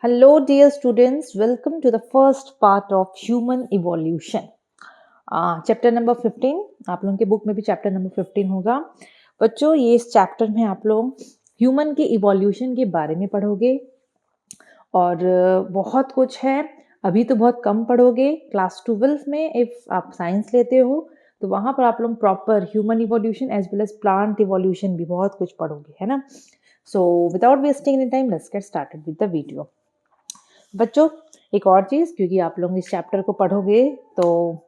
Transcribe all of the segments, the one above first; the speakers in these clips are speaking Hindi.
Hello, dear students. Welcome to the first part of human evolution. Chapter number 15 आप लोगों के बुक में भी चैप्टर नंबर 15 होगा। बच्चों, ये इस चैप्टर में आप लोग ह्यूमन के इवोल्यूशन के बारे में पढ़ोगे और बहुत कुछ है। अभी तो बहुत कम पढ़ोगे। क्लास 12 में इफ आप साइंस लेते हो तो वहाँ पर आप लोग proper human evolution as well as plant evolution भी बहुत कुछ पढ़ोगे, है ना। So without wasting any time let's get started with the video. बच्चों, एक और चीज़, क्योंकि आप लोग इस चैप्टर को पढ़ोगे तो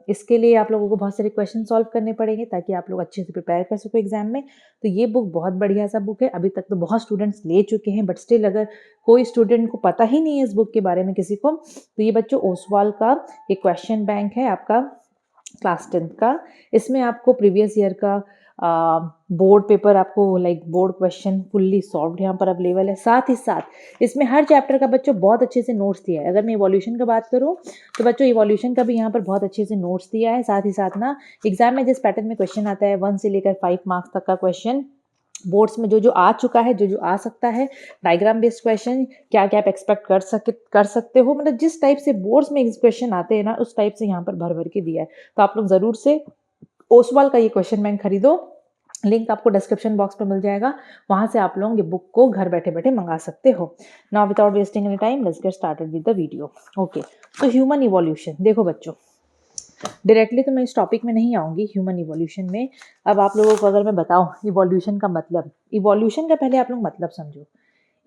इसके लिए आप लोगों को बहुत सारे क्वेश्चन सॉल्व करने पड़ेंगे ताकि आप लोग अच्छे से प्रिपेयर कर सको एग्जाम में। तो ये बुक बहुत बढ़िया सा बुक है। अभी तक तो बहुत स्टूडेंट्स ले चुके हैं, बट स्टिल अगर कोई स्टूडेंट को पता ही नहीं है इस बुक के बारे में किसी को, तो ये बच्चों ओसवाल का एक क्वेश्चन बैंक है आपका क्लास 10th का। इसमें आपको प्रीवियस ईयर का बोर्ड पेपर, आपको like board question fully solved यहाँ पर अवेलेबल है। साथ ही साथ इसमें हर चैप्टर का बच्चों बहुत अच्छे से नोट्स दिया है। अगर मैं इवोल्यूशन का बात करूँ तो बच्चों इवोल्यूशन का भी यहाँ पर बहुत अच्छे से नोट्स दिया है। साथ ही साथ ना एग्जाम में जिस पैटर्न में क्वेश्चन आता है 1 से लेकर 5 मार्क्स तक का क्वेश्चन बोर्ड्स में जो आ चुका है, जो आ सकता है, डायग्राम बेस्ड क्वेश्चन क्या क्या आप एक्सपेक्ट कर सकते हो, मतलब जिस टाइप से बोर्ड्स में क्वेश्चन आते हैं ना उस टाइप से यहाँ पर भर भर के दिया है। तो आप लोग जरूर से ओसवाल का ये क्वेश्चन बैंक खरीदो। लिंक आपको डिस्क्रिप्शन बॉक्स में मिल जाएगा, वहां से आप लोग ये बुक को घर बैठे बैठे मंगा सकते हो। Now without wasting any time let's get started with the video. Okay, तो ह्यूमन इवोल्यूशन देखो बच्चों, डायरेक्टली तो मैं इस टॉपिक में नहीं आऊंगी ह्यूमन इवोल्यूशन में। अब आप लोगों को अगर मैं बताऊं इवोल्यूशन का मतलब, इवोल्यूशन का पहले आप लोग मतलब समझो।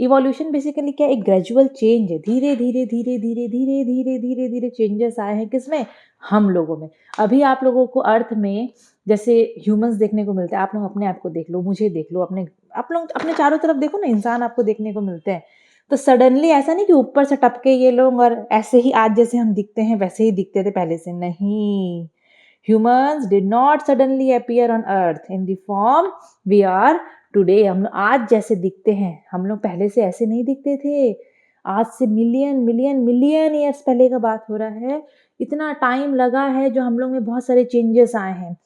इवोल्यूशन बेसिकली क्या, एक ग्रेजुअल चेंज है। धीरे धीरे धीरे धीरे धीरे धीरे धीरे धीरे चेंजेस आए हैं किसमें, हम लोगों में। अभी आप लोगों को अर्थ में जैसे ह्यूमंस देखने को मिलते हैं, आप लोग अपने आप को देख लो, मुझे देख लो, आप लोग अपने चारों तरफ देखो ना, इंसान आपको देखने को मिलते हैं। तो सडनली ऐसा नहीं कि ऊपर से टपके ये लोग और ऐसे ही आज जैसे हम दिखते हैं वैसे ही दिखते थे पहले से, नहीं। Humans did not suddenly appear on earth in the form we are today. हम लोग आज जैसे दिखते हैं, हम लोग पहले से ऐसे नहीं दिखते थे। आज से मिलियन मिलियन मिलियन ईयर्स पहले का बात हो रहा है। इतना टाइम लगा है जो हम लोग में बहुत सारे चेंजेस आए हैं।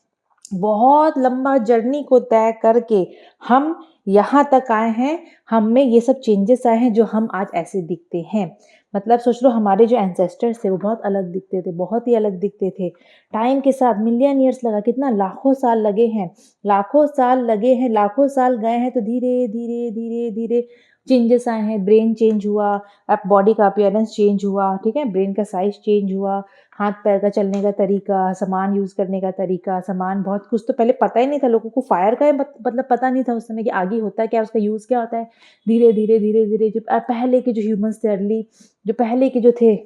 बहुत लंबा जर्नी को तय करके हम यहाँ तक आए हैं। हम में ये सब चेंजेस आए हैं जो हम आज ऐसे दिखते हैं। मतलब सोच लो, हमारे जो एंसेस्टर्स थे वो बहुत अलग दिखते थे, बहुत ही अलग दिखते थे। टाइम के साथ मिलियन ईयर्स लगा, कितना लाखों साल लगे हैं, लाखों साल लगे हैं, लाखों साल गए हैं। तो धीरे धीरे धीरे धीरे चेंजेस आए हैं। ब्रेन चेंज हुआ, अब बॉडी का अपीयरेंस चेंज हुआ, ठीक है, ब्रेन का साइज चेंज हुआ, हाथ पैर का चलने का तरीका, सामान यूज करने का तरीका, सामान बहुत कुछ तो पहले पता ही नहीं था लोगों को। फायर का मतलब पता नहीं था उस समय कि आगे होता है क्या, उसका यूज क्या होता है। धीरे धीरे धीरे धीरे जो पहले के जो ह्यूमंस थे, अर्ली जो पहले के जो थे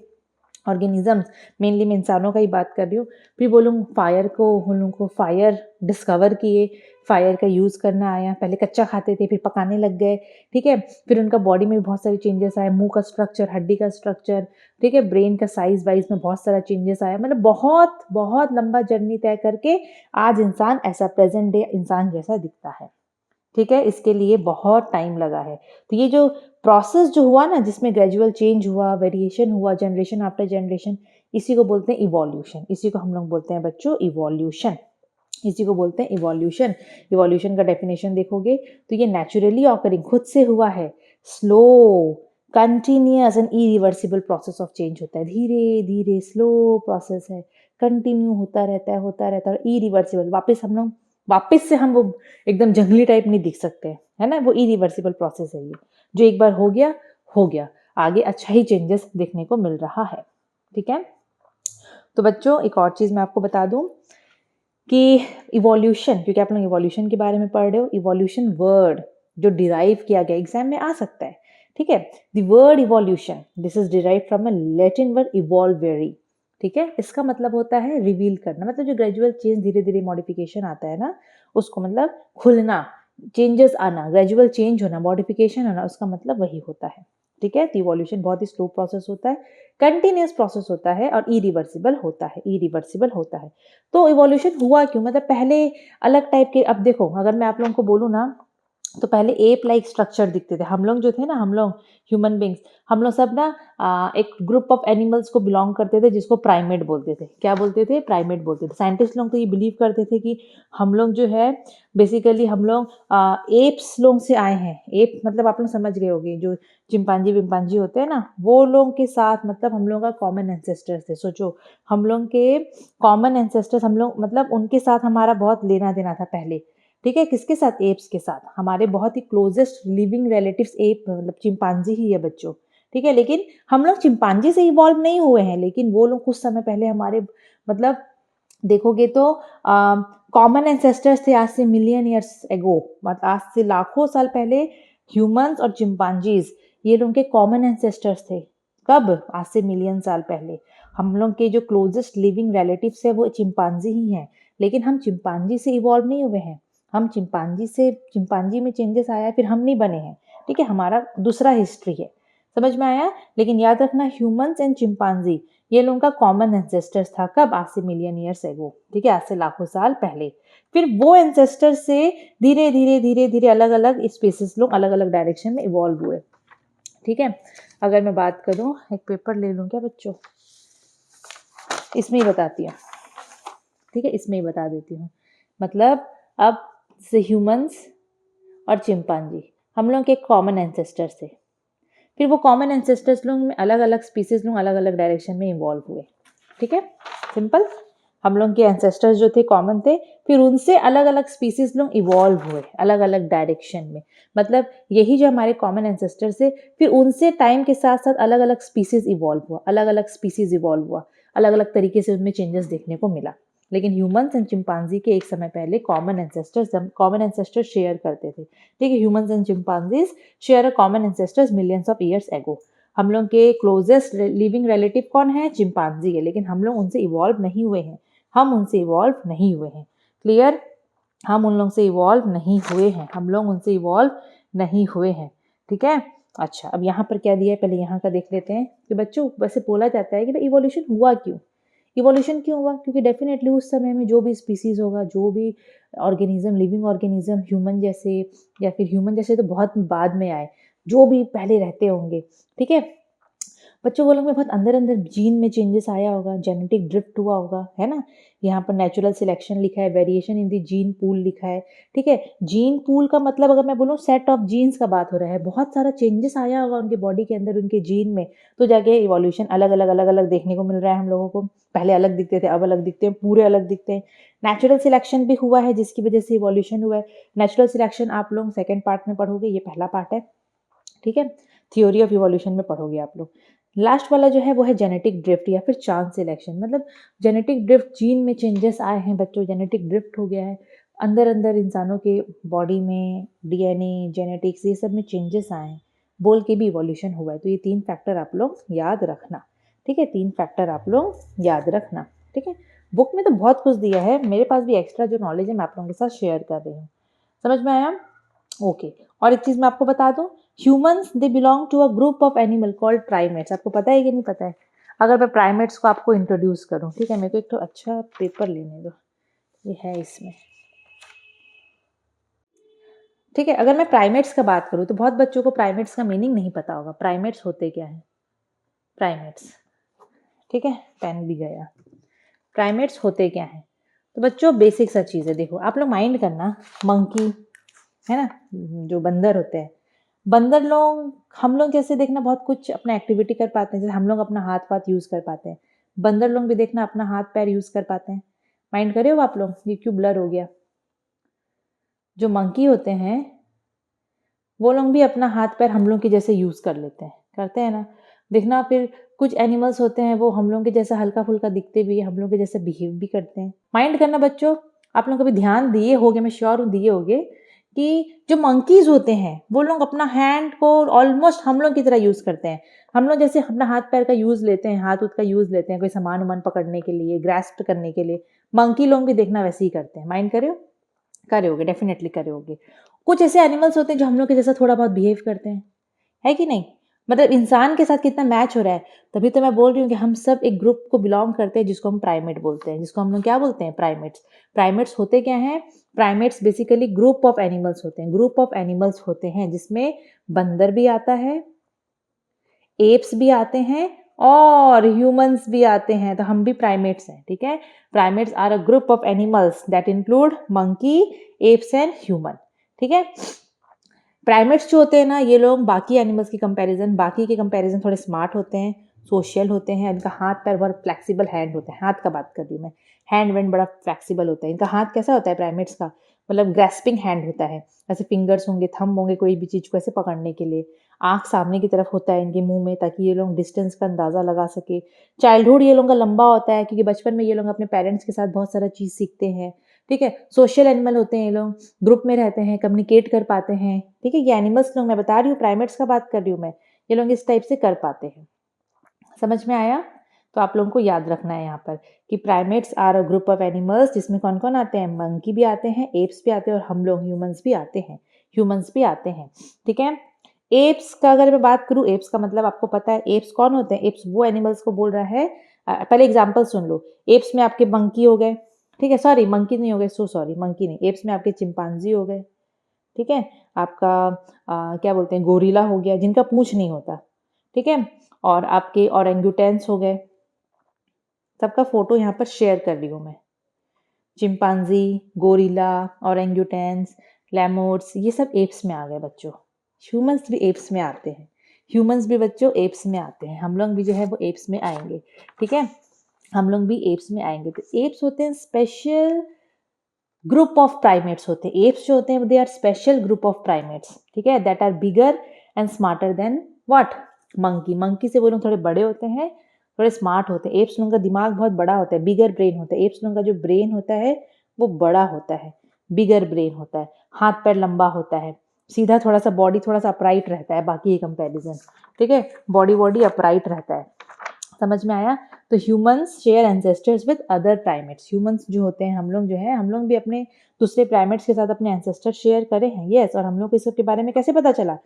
ऑर्गेनिजम्स, मेनली मैं इंसानों का ही बात कर रही हूँ, फिर वो लोग फायर को, उन लोगों को फायर डिस्कवर किए, फायर का यूज़ करना आया। पहले कच्चा खाते थे, फिर पकाने लग गए, ठीक है। फिर उनका बॉडी में भी बहुत सारे चेंजेस आए, मुंह का स्ट्रक्चर, हड्डी का स्ट्रक्चर, ठीक है, ब्रेन का साइज वाइज में बहुत सारा चेंजेस आया। मतलब बहुत बहुत लंबा जर्नी तय करके आज इंसान ऐसा प्रेजेंट डे इंसान जैसा दिखता है, ठीक है। इसके लिए बहुत टाइम लगा है। तो ये जो प्रोसेस जो हुआ ना, जिसमें ग्रेजुअल चेंज हुआ, वेरिएशन हुआ, जनरेशन आफ्टर जनरेशन, इसी को बोलते हैं इवोल्यूशन। इसी को हम लोग बोलते हैं बच्चों इवोल्यूशन। इसी को बोलते हैं इवोल्यूशन। इवोल्यूशन का डेफिनेशन देखोगे तो ये नेचुरली ऑकरिंग, खुद से हुआ है, slow, continuous and irreversible process of change होता है। धीरे धीरे स्लो प्रोसेस है, कंटिन्यू होता रहता है, होता रहता है, इरिवर्सिबल। वापस से हम वो एकदम जंगली टाइप नहीं दिख सकते, है ना। वो इरिवर्सिबल प्रोसेस है ये, जो एक बार हो गया हो गया, आगे अच्छा ही चेंजेस देखने को मिल रहा है, ठीक है। तो बच्चों, एक और चीज मैं आपको बता दूं कि इवोल्यूशन, क्योंकि आप लोग इवोल्यूशन के बारे में पढ़ रहे हो, इवोल्यूशन वर्ड जो डिराइव किया गया, एग्जाम में आ सकता है, ठीक है। The word evolution, this is derive from a Latin word evolvere, ठीक है। इसका मतलब होता है रिवील करना, मतलब जो ग्रेजुअल चेंज, धीरे धीरे मॉडिफिकेशन आता है ना, उसको मतलब खुलना, चेंजेस आना, ग्रेजुअल चेंज होना, मॉडिफिकेशन होना, उसका मतलब वही होता है, ठीक है। तो इवोल्यूशन बहुत ही स्लो प्रोसेस होता है, कंटिन्यूअस प्रोसेस होता है और इरिवर्सिबल होता है, इरिवर्सिबल होता है। तो इवोल्यूशन हुआ क्यों, मतलब पहले अलग टाइप के, अब देखो अगर मैं आप लोगों को बोलूँ ना तो पहले एप लाइक स्ट्रक्चर दिखते थे। हम लोग जो थे ना, हम लोग ह्यूमन बींग्स, हम लोग सब ना एक ग्रुप ऑफ एनिमल्स को बिलोंग करते थे जिसको प्राइमेट बोलते थे। क्या बोलते थे? प्राइमेट बोलते थे। साइंटिस्ट लोग तो ये बिलीव करते थे कि हम लोग जो है बेसिकली हम लोग एप्स लोग से आए हैं। एप मतलब आप लोग समझ गए होंगे, जो चिंपांजी विम्पांजी होते हैं ना, वो लोगों के साथ मतलब हम लोग का कॉमन एंसेस्टर्स थे। सोचो, हम लोग के कॉमन एंसेस्टर्स, हम लोग मतलब उनके साथ हमारा बहुत लेना देना था पहले। ठीक है, किसके साथ? एप्स के साथ। हमारे बहुत ही क्लोजेस्ट लिविंग रिलेटिव्स एप मतलब चिंपांजी ही है बच्चों। ठीक है, लेकिन हम लोग चिंपांजी से इवॉल्व नहीं हुए हैं, लेकिन वो लोग कुछ समय पहले हमारे मतलब देखोगे तो कॉमन एंसेस्टर्स थे आज से मिलियन ईयर्स एगो, मतलब आज से लाखों साल पहले ह्यूमंस और चिंपांजीज, ये लोग के कॉमन एंसेस्टर्स थे। कब? आज से मिलियन साल पहले। हम लोग के जो क्लोजेस्ट लिविंग रिलेटिव्स है वो चिंपांजी ही हैं, लेकिन हम चिंपांजी से इवॉल्व नहीं हुए हैं। हम चिंपांजी में चेंजेस आया है, फिर हम नहीं बने हैं। ठीक है, हमारा दूसरा हिस्ट्री है। समझ में आया? लेकिन याद रखना, ह्यूमंस एंड चिंपांजी ये लोगों का कॉमन एंसेस्टर्स था। कब? आज से मिलियन ईयर्स एगो। ठीक है, आज से लाखों साल पहले। फिर वो एंसेस्टर से धीरे धीरे धीरे धीरे अलग अलग स्पीसीज लोग अलग अलग डायरेक्शन में इवॉल्व हुए। ठीक है, अगर मैं बात करूं, एक पेपर ले लूं क्या बच्चों? इसमें ही बताती हूँ। ठीक है, इसमें ही बता देती हूँ। मतलब अब से ह्यूमंस और चिंपांजी हम लोग के कॉमन एंसेस्टर्स थे। फिर वो कॉमन एंसेस्टर्स लोग में अलग अलग स्पीसीज लोग अलग अलग डायरेक्शन में इवॉल्व हुए। ठीक है, सिंपल। हम लोग के एंसेस्टर्स जो थे कॉमन थे, फिर उनसे अलग अलग स्पीसीज लोग इवॉल्व हुए अलग अलग डायरेक्शन में। मतलब यही जो हमारे कॉमन एंसेस्टर्स थे, फिर उनसे टाइम के साथ साथ अलग अलग स्पीसीज इवॉल्व हुआ, अलग अलग स्पीसीज इवॉल्व हुआ, अलग अलग तरीके से उनमें चेंजेस देखने को मिला। लेकिन ह्यूमंस एंड चिंपांजी के एक समय पहले कॉमन एंसेस्टर्स शेयर करते थे। ठीक है, humans and chimpanzees share a common ancestors millions of years ago. हम लोग के क्लोजेस्ट लिविंग रिलेटिव कौन है? चिंपांजी है, लेकिन हम लोग उनसे इवॉल्व नहीं हुए हैं। हम उनसे इवॉल्व नहीं हुए हैं। क्लियर? हम उन लोगों से इवॉल्व नहीं हुए हैं, हम लोग उनसे इवॉल्व नहीं हुए हैं। ठीक है, अच्छा, अब यहाँ पर क्या दिया है पहले यहाँ का देख लेते हैं कि बच्चों वैसे बोला जाता है कि भाई इवोल्यूशन हुआ क्यों? इवोल्यूशन क्यों हुआ? क्योंकि डेफिनेटली उस समय में जो भी स्पीसीज होगा, जो भी ऑर्गेनिज्म, लिविंग ऑर्गेनिज्म ह्यूमन जैसे, या फिर ह्यूमन जैसे तो बहुत बाद में आए, जो भी पहले रहते होंगे। ठीक है, बच्चों वो लोग में बहुत अंदर अंदर जीन में चेंजेस आया होगा, जेनेटिक ड्रिफ्ट हुआ होगा, है ना। यहाँ पर नेचुरल सिलेक्शन लिखा है, variation in the gene pool लिखा है। ठीक है, जीन पूल का मतलब अगर मैं बोलूँ सेट ऑफ जीन्स का बात हो रहा है, बहुत सारा चेंजेस आया होगा उनके बॉडी के अंदर, उनके जीन में, तो जाके इवोल्यूशन अलग अलग देखने को मिल रहा है हम लोगों को। पहले अलग दिखते थे, अब अलग दिखते हैं, पूरे अलग दिखते हैं। नेचुरल सिलेक्शन भी हुआ है जिसकी वजह से इवोल्यूशन हुआ है। नेचुरल सिलेक्शन आप लोग सेकेंड पार्ट में पढ़ोगे, ये पहला पार्ट है। ठीक है, थ्योरी ऑफ इवोल्यूशन में पढ़ोगे आप लोग। लास्ट वाला जो है वो है जेनेटिक ड्रिफ्ट या फिर चांस सिलेक्शन। मतलब जेनेटिक ड्रिफ्ट, जीन में चेंजेस आए हैं बच्चों, जेनेटिक ड्रिफ्ट हो गया है अंदर अंदर इंसानों के बॉडी में, डीएनए, जेनेटिक्स, ये सब में चेंजेस आए हैं बोल के भी इवोल्यूशन हुआ है। तो ये 3 फैक्टर आप लोग याद रखना। ठीक है, 3 फैक्टर आप लोग याद रखना। ठीक है, बुक में तो बहुत कुछ दिया है, मेरे पास भी एक्स्ट्रा जो नॉलेज है मैं आप लोगों के साथ शेयर कर रही हूँ। समझ में आया? ओके, और एक चीज़ मैं आपको बता दूं, humans they belong to a group of animal called primates. आपको पता है कि नहीं पता है? अगर मैं प्राइमेट्स को आपको इंट्रोड्यूस करूं, ठीक है, मेरे को एक तो अच्छा पेपर लेने दो, ये है इसमें। ठीक है, अगर मैं प्राइमेट्स का बात करूं तो बहुत बच्चों को प्राइमेट्स का मीनिंग नहीं पता होगा। प्राइमेट्स होते क्या है? प्राइमेट्स, ठीक है, पेन भी गया। प्राइमेट्स होते क्या है? तो बच्चों बेसिक सा चीज़ है, देखो आप लोग माइंड करना, मंकी है ना, जो बंदर होते हैं, बंदर लोग हम लोग जैसे देखना बहुत कुछ अपना एक्टिविटी कर पाते हैं, जैसे हम लोग अपना हाथ पाथ यूज़ कर पाते हैं, बंदर लोग भी देखना अपना हाथ पैर यूज़ कर पाते हैं। माइंड करे हो आप लोग? ये क्यों ब्लर हो गया? जो मंकी होते हैं वो लोग भी अपना हाथ पैर हम लोग के जैसे यूज़ कर लेते हैं, करते हैं ना। देखना फिर कुछ एनिमल्स होते हैं वो हम लोग के जैसा हल्का फुल्का दिखते भी है, हम लोग के जैसे बिहेव भी करते हैं। माइंड करना बच्चों, आप लोग कभी ध्यान दिए होगे, मैं श्योर हूँ दिए होगे, कि जो मंकीज होते हैं वो लोग अपना हैंड को ऑलमोस्ट हम लोग की तरह यूज़ करते हैं। हम लोग जैसे अपना हाथ पैर का यूज़ लेते हैं, हाथ उथ का यूज़ लेते हैं कोई सामान उमान पकड़ने के लिए, ग्रैस्प करने के लिए, मंकी लोग भी देखना वैसे ही करते हैं। माइंड करे हो? करे होगे, डेफिनेटली करे होगे। कुछ ऐसे एनिमल्स होते हैं जो हम लोग के जैसा थोड़ा बहुत बिहेव करते हैं, है कि नहीं? मतलब इंसान के साथ कितना मैच हो रहा है। तभी तो मैं बोल रही हूँ कि हम सब एक ग्रुप को बिलोंग करते हैं जिसको हम प्राइमेट बोलते हैं, जिसको हम लोग क्या बोलते हैं, प्राइमेट्स। प्राइमेट्स होते क्या हैं? Primates basically group of animals होते हैं, ग्रुप ऑफ एनिमल्स होते हैं जिसमें बंदर भी आता है, एप्स भी आते हैं और ह्यूमंस भी आते हैं, तो हम भी प्राइमेट्स हैं, ठीक है। Primates are a group of animals that include monkey, apes and human, ठीक है। प्राइमेट्स जो होते हैं ना, ये लोग बाकी के कंपैरिजन थोड़े स्मार्ट होते हैं, सोशल होते हैं, इनका हाथ पैर बहुत फ्लेक्सिबल हैंड होता है। हाथ का बात कर रही हूँ मैं, हैंड वैंड बड़ा फ्लेक्सिबल होता है। इनका हाथ कैसा होता है प्राइमेट्स का, मतलब ग्रेस्पिंग हैंड होता है, ऐसे फिंगर्स होंगे, थंब होंगे कोई भी चीज़ को ऐसे पकड़ने के लिए। आँख सामने की तरफ होता है इनके मुंह में, ताकि ये लोग डिस्टेंस का अंदाज़ा लगा सके। चाइल्डहुड ये लोगों का लंबा होता है, क्योंकि बचपन में ये लोग अपने पेरेंट्स के साथ बहुत सारा चीज़ सीखते हैं, ठीक है। सोशल एनिमल होते हैं ये लोग, ग्रुप में रहते हैं, कम्युनिकेट कर पाते हैं, ठीक है। ये एनिमल्स लोग मैं बता रही हूँ, प्राइमेट्स का बात कर रही हूँ मैं, ये लोग इस टाइप से कर पाते हैं। समझ में आया? तो आप लोगों को याद रखना है यहाँ पर कि primates are a group of animals, जिसमें कौन कौन आते हैं, मंकी भी आते हैं, एप्स भी आते हैं, और हम लोग ह्यूमंस भी आते हैं, ठीक है। एप्स का अगर मैं बात करूँ, एप्स का मतलब आपको पता है एप्स कौन होते हैं। एप्स वो एनिमल्स को बोल रहा है, पहले एग्जाम्पल सुन लो। एप्स में आपके मंकी हो गए, ठीक है, सॉरी मंकी नहीं हो गए, सो सॉरी, मंकी नहीं, एप्स में आपके चिंपांजी हो गए, ठीक है। आपका क्या बोलते हैं, गोरिल्ला हो गया, जिनका पूंछ नहीं होता, ठीक है। और आपके ओरेंगुटेन्स हो गए। सबका फोटो यहाँ पर शेयर कर रही हूँ मैं। चिंपांजी, गोरिल्ला, ओरेंगुटेन्स, लेमोर्ड्स, ये सब एप्स में आ गए बच्चों। ह्यूमंस भी एप्स में आते हैं, ह्यूमंस भी बच्चों एप्स में आते हैं। हम लोग भी जो है वो एप्स में आएंगे, ठीक है। हम लोग भी एप्स में आएंगे। तो एप्स होते हैं स्पेशल ग्रुप ऑफ प्राइमेट्स होते हैं। एप्स जो होते हैं they are special group of primates, ठीक है, that are bigger and smarter than what, monkey. Monkey से वो लोग थोड़े बड़े होते हैं, थोड़े स्मार्ट होते हैं। एप्स लोगों का दिमाग बहुत बड़ा होता है, बिगर ब्रेन होता है। एप्स लोगों का जो ब्रेन होता है वो बड़ा होता है, बिगर ब्रेन होता है, हाथ पैर लंबा होता है, सीधा, थोड़ा सा बॉडी थोड़ा सा अपराइट रहता है बाकी के कंपेरिजन, ठीक है, बॉडी अपराइट रहता है। समझ में आया? तो humans share ancestors with other primates. Humans जो होते हैं, हम लोग जो है, हम लोग भी अपने दूसरे प्राइमेट्स के साथ अपने एंसेस्टर शेयर करे हैं, यस। और हम लोग को इस सब के बारे में कैसे पता चला?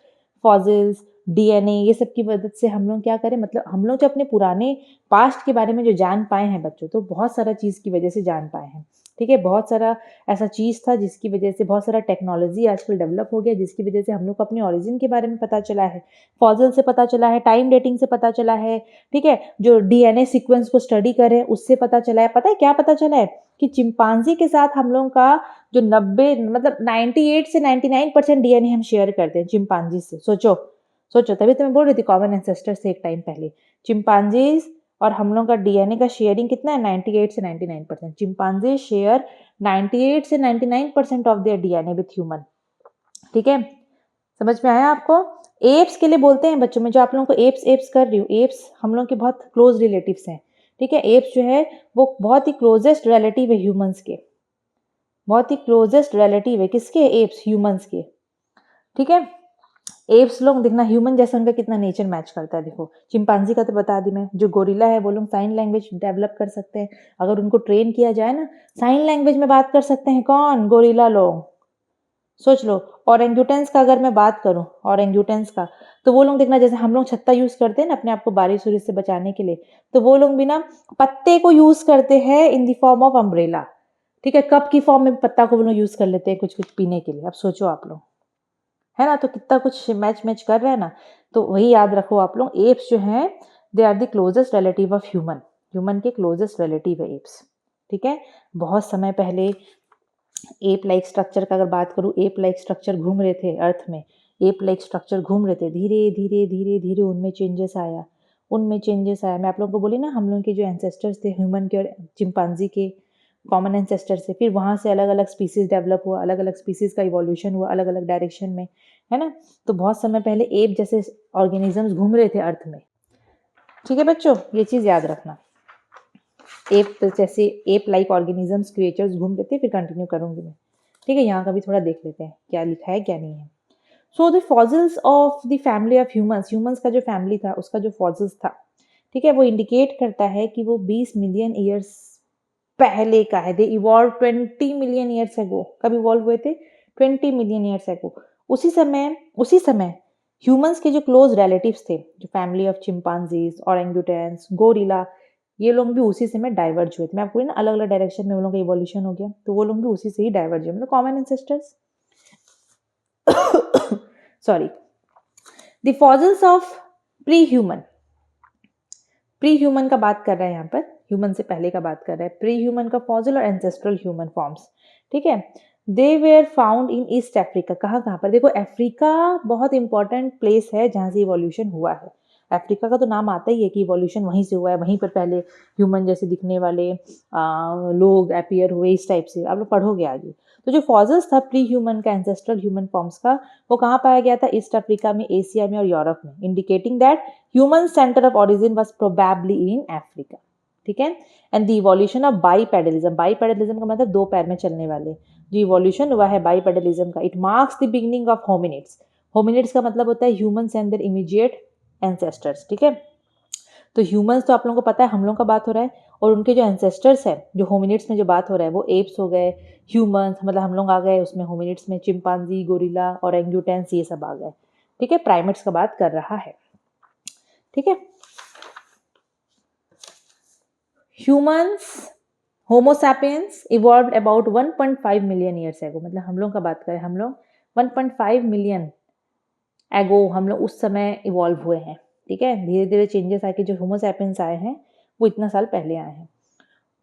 फॉसिल्स, डीएनए, ये सब की मदद से हम लोग क्या करें, मतलब हम लोग जो अपने पुराने पास्ट के बारे में जो जान पाए हैं बच्चों, तो बहुत सारा चीज़ की वजह से जान पाए हैं, ठीक है। बहुत सारा ऐसा चीज़ था जिसकी वजह से, बहुत सारा टेक्नोलॉजी आजकल डेवलप हो गया, जिसकी वजह से हम लोग को अपने ओरिजिन के बारे में पता चला है, फॉसिल से पता चला है, टाइम डेटिंग से पता चला है, ठीक है। जो डीएनए सीक्वेंस को स्टडी करें उससे पता चला है। पता है क्या पता चला है? कि चिंपांजी के साथ हम लोगों का जो 90 मतलब 98 से 99% डीएनए हम शेयर करते हैं चिंपांजी से। सोचो सोचो, तभी तो मैं बोल रही थी कॉमन एंसेस्टर से एक टाइम पहले। चिंपांजीज और हम लोगों का डीएनए का शेयरिंग कितना है? 98 से 99%। चिंपांजी शेयर 98 से 99% of their DNA with human, ठीक है। समझ में आया आपको? एप्स के लिए बोलते हैं बच्चों में, जो आप लोगों को एप्स एप्स कर रही हूँ, एप्स हम लोग के बहुत क्लोज रिलेटिव्स हैं, ठीक है। एप्स जो है वो बहुत ही क्लोजेस्ट रिलेटिव है ह्यूमंस के, बहुत ही क्लोजेस्ट रिलेटिव है किसके? एप्स, ह्यूमंस के, ठीक है। एप्स लोग देखना ह्यूमन जैसा, उनका कितना नेचर मैच करता है। देखो चिंपांजी का तो बता दी मैं, जो गोरिल्ला है वो लोग साइन लैंग्वेज डेवलप कर सकते हैं, अगर उनको ट्रेन किया जाए ना, साइन लैंग्वेज में बात कर सकते हैं। कौन? गोरिल्ला लोग। सोच लो। ओरेंगुटेंस का अगर मैं बात करूं, ओरेंगुटेंस का, तो वो लोग देखना, जैसे हम लोग छत्ता यूज करते हैं ना अपने आप को बारिश वारिश से बचाने के लिए, तो वो लोग भी ना पत्ते को यूज करते हैं इन द फॉर्म ऑफ अम्ब्रेला, ठीक है। कप की फॉर्म में पत्ता को वो लोग यूज कर लेते हैं कुछ कुछ पीने के लिए। अब सोचो आप लोग, है ना, तो कितना कुछ मैच मैच कर रहा है ना। तो वही याद रखो आप लोग, एप्स जो हैं they are the closest relative of human, human के क्लोजेस्ट रिलेटिव है एप्स, ठीक है। बहुत समय पहले एप लाइक स्ट्रक्चर का अगर बात करूँ, एप लाइक स्ट्रक्चर घूम रहे थे अर्थ में, एप लाइक स्ट्रक्चर घूम रहे थे, धीरे धीरे धीरे धीरे उनमें चेंजेस आया, मैं आप लोगों को बोली ना, हम लोग के जो एंसेस्टर्स थे ह्यूमन के और चिंपांजी के कॉमन एंसेस्टर से, फिर वहाँ से अलग अलग स्पीसीज डेवलप हुआ, अलग अलग स्पीसीज का इवोल्यूशन हुआ अलग अलग डायरेक्शन में, है ना। तो बहुत समय पहले एप जैसे ऑर्गेनिजम्स घूम रहे थे अर्थ में, ठीक है बच्चों, ये चीज़ याद रखना। एप जैसे एप लाइक ऑर्गेनिजम्स क्रिएचर्स घूम रहे थे, फिर कंटिन्यू करूंगी मैं, ठीक है। यहाँ का भी थोड़ा देख लेते हैं क्या लिखा है क्या नहीं है। So the fossils of the family of humans, humans का जो फैमिली था उसका जो फॉसिल्स था, ठीक है, वो इंडिकेट करता है कि वो 20 मिलियन ईयर्स पहले का है। दे इवॉल्व 20 मिलियन ईयर्स एगो। कब इवॉल्व हुए थे? 20 मिलियन ईयर्स एगो। उसी समय ह्यूमंस के जो क्लोज रिलेटिव्स थे, जो फैमिली ऑफ चिंपांजीज, ओरेंगुटेन्स, गोरिल्ला, ये लोग भी उसी से में डाइवर्ज हुए थे। मैं आपको बोली ना अलग अलग डायरेक्शन में वो लोग का इवोल्यूशन हो गया, तो वो लोग भी उसी से ही डाइवर्ज हुए, मतलब common ancestors. Sorry. The fossils of pre human, pre human का बात कर रहा है यहाँ पर, ह्यूमन से पहले का बात कर रहा है। प्री ह्यूमन का फॉसिल और एंसेस्ट्रल ह्यूमन फॉर्म्स, ठीक है। They were found in East Africa. कहाँ कहाँ पर? देखो अफ्रीका बहुत इंपॉर्टेंट प्लेस है जहाँ से इवोल्यूशन हुआ है। अफ्रीका का तो नाम आता ही है कि इवोल्यूशन वहीं से हुआ है, वहीं पर पहले ह्यूमन जैसे दिखने वाले लोग अपीयर हुए, इस टाइप से आप लोग पढ़ोगे आगे। तो जो फॉसिल्स था प्री ह्यूमन का, एंसेस्ट्रल ह्यूमन फॉर्म्स का, वो कहाँ पाया गया था? ईस्ट अफ्रीका में, एशिया में और यूरोप में, indicating that human centre of origin was probably in Africa, ठीक है। एंड द इवोल्यूशन ऑफ बाईपेडलिज्म, बाईपेडलिज्म का मतलब दो पैर में चलने वाले, जो इवोल्यूशन हुआ है बाईपेडलिज्म का, it marks the beginning of hominids. Hominids का मतलब होता है humans and their immediate ancestors, ठीक है। तो ह्यूमंस तो आप लोगों को पता है हम लोगों का बात हो रहा है, और उनके जो एंसेस्टर्स है, जो होमिनिड्स में जो बात हो रहा है, वो एप्स हो गए, ह्यूमंस मतलब हम लोग आ गए उसमें, होमिनिड्स में चिंपांजी, गोरिल्ला, ओरेंगुटेन्स, ये सब आ गए, ठीक है। प्राइमेट्स का बात कर रहा है, ठीक है। Humans, Homo sapiens evolved about 1.5 million years एगो, मतलब हम लोग का बात करें, हम लोग 1.5 मिलियन एगो हम लोग उस समय इवॉल्व हुए हैं, ठीक है। धीरे धीरे चेंजेस आके जो होमो सैपियंस आए हैं वो इतना साल पहले आए हैं,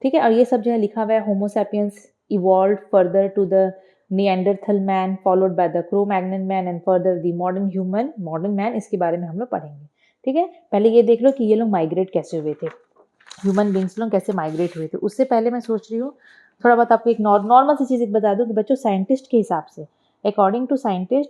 ठीक है। और ये सब जो है लिखा हुआ है, Homo sapiens evolve further to the Neanderthal man followed by the Cro Magnon man and further the modern human, modern man, इसके बारे में हम लोग पढ़ेंगे, ठीक है। पहले ये देख लो कि ये लोग माइग्रेट कैसे हुए थे, ह्यूमन बींग्स लोग कैसे माइग्रेट हुए थे। उससे पहले मैं सोच रही हूँ थोड़ा बहुत आपको एक नॉर्मल सी चीज़ एक बता दूँ कि बच्चों, साइंटिस्ट के हिसाब से, according to scientist,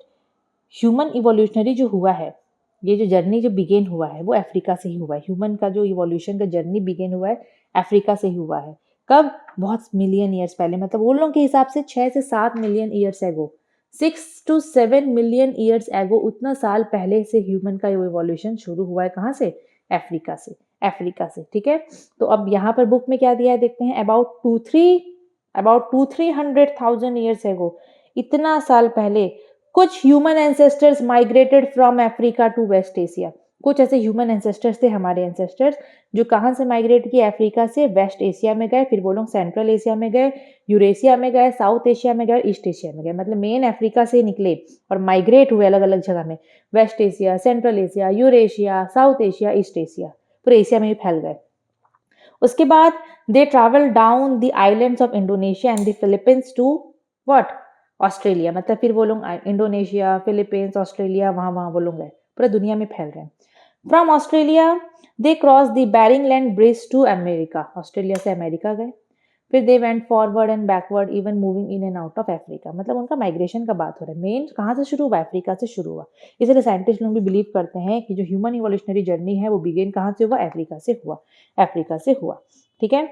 human evolutionary जो हुआ है, ये जो जर्नी जो बिगेन हुआ है वो अफ्रीका से ही हुआ है। ह्यूमन का जो इवोल्यूशन का जर्नी बिगेन हुआ है अफ्रीका से ही हुआ है। कब? बहुत मिलियन ईयर्स पहले, मतलब उन लोगों के हिसाब से 6 से 7 मिलियन ईयर्स एगो, 6 to 7 मिलियन ईयर्स एगो, उतना साल पहले से ह्यूमन का इवोल्यूशन शुरू हुआ है। कहाँ से? अफ्रीका से, अफ्रीका से, ठीक है। तो अब यहाँ पर बुक में क्या दिया है देखते हैं, अबाउट 200-300,000 ईयर्स एगो, इतना साल पहले कुछ human ancestors migrated from Africa to West Asia. कुछ ऐसे ह्यूमन एंसेस्टर्स थे हमारे एंसेस्टर्स, जो कहाँ से माइग्रेट किए? अफ्रीका से वेस्ट एशिया में गए, फिर वो लोग सेंट्रल एशिया में गए, यूरेशिया में गए, साउथ एशिया में गए, ईस्ट एशिया में गए, मतलब मेन अफ्रीका से निकले और माइग्रेट हुए अलग अलग जगह में, West Asia, Central Asia, Eurasia, South Asia, East Asia, पूरे एशिया में भी फैल गए। उसके बाद they travel down the islands of Indonesia and the Philippines to what? Australia, मतलब फिर वो लोग इंडोनेशिया, फिलीपींस, ऑस्ट्रेलिया, वहाँ वहाँ वो लोग गए, पूरा दुनिया में फैल रहे हैं। From Australia they cross the Bering land bridge to America, Australia से अमेरिका गए, फिर they went forward and backward even moving in and out of Africa, मतलब उनका माइग्रेशन का बात हो रहा है। मेन कहाँ से शुरू हुआ? अफ्रीका से शुरू हुआ। इसलिए साइंटिस्ट लोग भी बिलीव करते हैं कि जो ह्यूमन इवोल्यूशनरी जर्नी है वो बिगेन कहाँ से हुआ? अफ्रीका से हुआ, अफ्रीका से हुआ, ठीक है,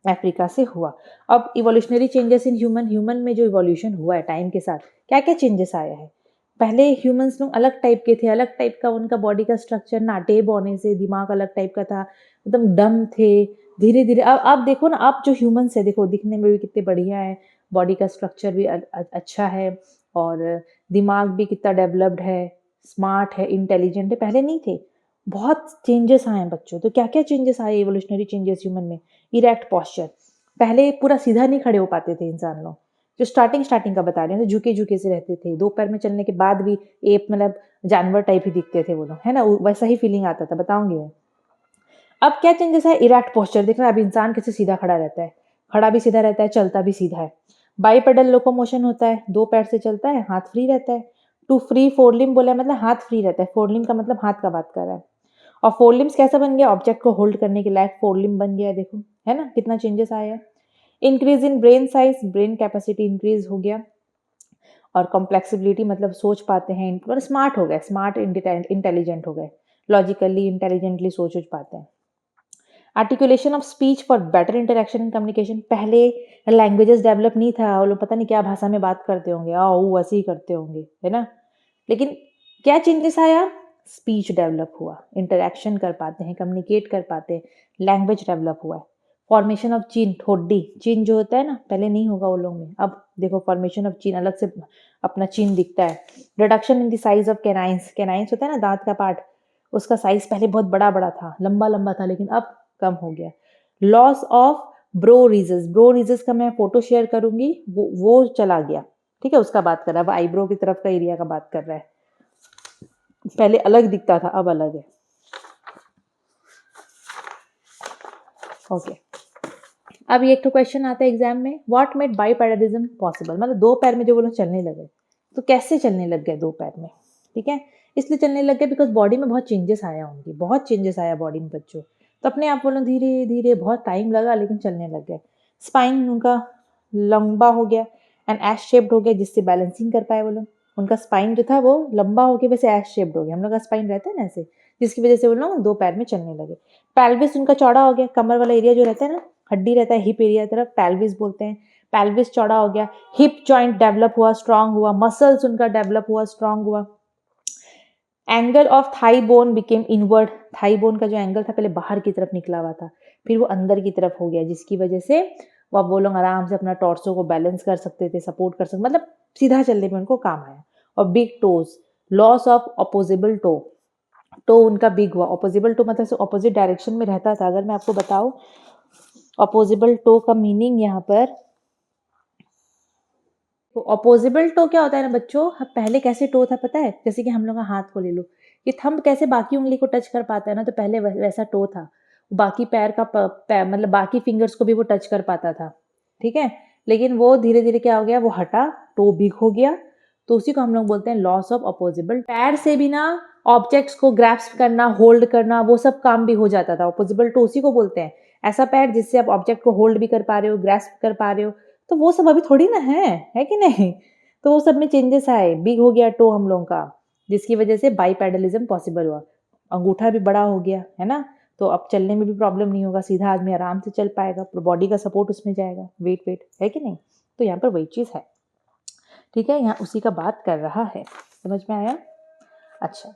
अफ्रीका से हुआ। अब evolutionary changes in human, human में जो इवोल्यूशन हुआ है टाइम के साथ, क्या क्या चेंजेस आया है? पहले ह्यूमंस लोग अलग टाइप के थे, अलग टाइप का उनका बॉडी का स्ट्रक्चर, नाटेब होने से दिमाग अलग टाइप का था, एकदम डम थे। धीरे धीरे अब देखो ना, अब जो ह्यूमंस है देखो दिखने में भी कितने बढ़िया है, बॉडी का स्ट्रक्चर भी अच्छा है, और दिमाग भी कितना डेवलप्ड है, स्मार्ट है, इंटेलिजेंट है, पहले नहीं थे। बहुत चेंजेस आए हैं बच्चों। तो क्या क्या चेंजेस आए इवोल्यूशनरी चेंजेस ह्यूमन में? इरेक्ट पॉस्चर, पहले पूरा सीधा नहीं खड़े हो पाते थे इंसान लोग, जो स्टार्टिंग का बता रहे हैं, तो झुके झुके से रहते थे, दो पैर में चलने के बाद भी एप मतलब जानवर टाइप ही दिखते थे वो लोग, है ना, वैसा ही फीलिंग आता था, बताऊंगी मैं। अब क्या चेंजेस है? इरेक्ट पोस्चर, देखना अब इंसान कैसे सीधा खड़ा रहता है, खड़ा भी सीधा रहता है, चलता भी सीधा है। बाईपेडल लोकोमोशन होता है, दो पैर से चलता है, हाथ फ्री रहता है। टू फ्री फोरलिम बोला मतलब हाथ फ्री रहता है, फोरलिम का मतलब हाथ का बात कर रहा है। और फोरलिम्स कैसा बन गया? ऑब्जेक्ट को होल्ड करने के लायक फोरलिम बन गया है, देखो, है ना, कितना चेंजेस आया है। Increase in brain size, brain capacity increase हो गया, और कॉम्प्लेक्सिबिलिटी मतलब सोच पाते हैं, मतलब स्मार्ट हो गए, स्मार्ट इंटेलिजेंट हो गए, लॉजिकली इंटेलिजेंटली सोच पाते हैं। Articulation of speech for better interaction and communication, पहले लैंग्वेजेस डेवलप नहीं था, वो लोग पता नहीं क्या भाषा में बात करते होंगे, वैसे ही करते होंगे, है ना, लेकिन क्या चेंजेस आया? स्पीच डेवलप हुआ, इंटरेक्शन कर पाते हैं, कम्युनिकेट कर पाते हैं, लैंग्वेज डेवलप हुआ है। फॉर्मेशन ऑफ चिन, ठोडी, चिन जो होता है ना, पहले नहीं होगा वो लोग में, अब देखो फॉर्मेशन ऑफ चिन, अलग से अपना चिन दिखता है। Reduction in the size of canines, canines होता है ना दांत का पार्ट, उसका साइज पहले बहुत बड़ा बड़ा था, लंबा लंबा था, लेकिन अब कम हो गया। लॉस ऑफ ब्रो रीजस, ब्रो रीजस का मैं फोटो शेयर करूंगी, वो चला गया, ठीक है, उसका बात कर रहा है, अब आईब्रो की तरफ का एरिया का बात कर रहा है, पहले अलग दिखता था अब अलग है। ओके, अब ये एक तो क्वेश्चन आता है एग्जाम में, व्हाट मेड बाइपेडलिज्म पॉसिबल, मतलब दो पैर में जो वो लोग चलने लगे, तो कैसे चलने लग गए दो पैर में, ठीक है, इसलिए चलने लग गए बिकॉज बॉडी में बहुत चेंजेस आया, उनकी बहुत चेंजेस आया बॉडी में बच्चों, तो अपने आप वो लोग धीरे धीरे, बहुत टाइम लगा लेकिन चलने लग गए। स्पाइन उनका लंबा हो गया एंड एस शेप्ड हो गया, जिससे बैलेंसिंग कर पाए वो लोग, उनका स्पाइन जो था वो लंबा हो गया, वैसे एस शेप्ड हो गया, हम लोग का स्पाइन रहता है ना ऐसे, जिसकी वजह से वो लोग दो पैर में चलने लगे। पेल्विस उनका चौड़ा हो गया, कमर वाला एरिया जो रहता है ना, हड्डी रहता है हिप एरिया तरफ, पेल्विस बोलते हैं, पेल्विस चौड़ा हो गया, हिप जॉइंट डेवलप हुआ, स्ट्रांग हुआ, मसल्स उनका डेवलप हुआ, स्ट्रांग हुआ। Angle of thigh bone became inward, thigh bone का जो एंगल था पहले बाहर की तरफ निकला हुआ था, फिर वो अंदर की तरफ हो गया, जिसकी वजह से वो लोग आराम से अपना टॉर्सो को बैलेंस कर सकते थे, सपोर्ट कर सकते, मतलब सीधा चलने में उनको काम आया। और big toes, loss of opposable toe, toe उनका बिग हुआ, अपोजिबल टो मतलब अपोजिट डायरेक्शन में रहता था। अगर मैं आपको बताऊं अपोजिबल टो का मीनिंग यहाँ पर, तो अपोजिबल टो क्या होता है ना बच्चों, पहले कैसे टो था पता है, जैसे कि हम लोग का हाथ को ले लो, ये थंब कैसे बाकी उंगली को टच कर पाता है ना, तो पहले वैसा टो था, बाकी पैर का मतलब बाकी फिंगर्स को भी वो टच कर पाता था, ठीक है, लेकिन वो धीरे धीरे क्या हो गया, वो हटा, टो बिग हो गया, तो उसी को हम लोग बोलते हैं लॉस ऑफ अपोजिबल। पैर से भी ना ऑब्जेक्ट्स को ग्रैस्प करना, होल्ड करना, वो सब काम भी हो जाता था, अपोजिबल टो उसी को बोलते हैं, ऐसा पैर जिससे आप ऑब्जेक्ट को होल्ड भी कर पा रहे हो, ग्रैस्प कर पा रहे हो, तो वो सब अभी थोड़ी ना है कि नहीं, तो वो सब में चेंजेस आए, बिग हो गया टो हम लोगों का, जिसकी वजह से बाइपेडलिज्म पॉसिबल हुआ, अंगूठा भी बड़ा हो गया है ना, तो अब चलने में भी प्रॉब्लम नहीं होगा, सीधा आदमी आराम से चल पाएगा, बॉडी का सपोर्ट उसमें जाएगा, वेट वेट है कि नहीं, तो यहाँ पर वही चीज़ है, ठीक है, यहाँ उसी का बात कर रहा है, समझ में आया। अच्छा,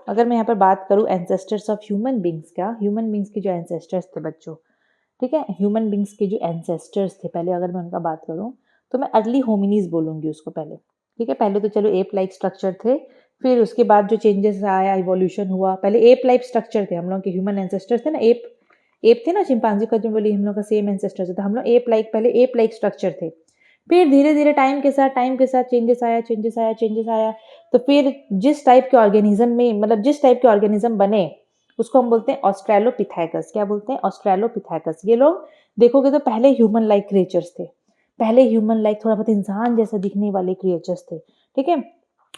अगर मैं यहाँ पर बात करूँ एंसेस्टर्स ऑफ ह्यूमन बींग्स का, ह्यूमन बींग्स के जो एंसेस्टर्स थे बच्चों, ठीक है, ह्यूमन बींग्स के जो एंसेस्टर्स थे, पहले अगर मैं उनका बात करूं तो मैं अर्ली होमिनीज बोलूंगी उसको पहले, ठीक है, पहले तो चलो एप लाइक स्ट्रक्चर थे, फिर उसके बाद जो चेंजेस आया, इवोल्यूशन हुआ, पहले एप लाइक स्ट्रक्चर थे, हम लोग के ह्यूमन एंसेस्टर्स थे ना, एप थे ना, चिंपांजी का जो बोली हम लोग का सेम एंसेस्टर्स था, हम लोग एप लाइक, पहले एप लाइक स्ट्रक्चर थे, फिर धीरे धीरे टाइम के साथ चेंजेस आया, तो फिर जिस टाइप के ऑर्गेनिज्म में, मतलब जिस टाइप के ऑर्गेनिज्म बने, उसको हम बोलते हैं ऑस्ट्रेलोपिथेकस। क्या बोलते हैं? ऑस्ट्रेलोपिथेकस। ये लोग देखोगे तो पहले ह्यूमन लाइक क्रिएचर्स थे, पहले ह्यूमन लाइक थोड़ा बहुत इंसान जैसा दिखने वाले क्रिएचर्स थे, ठीक है,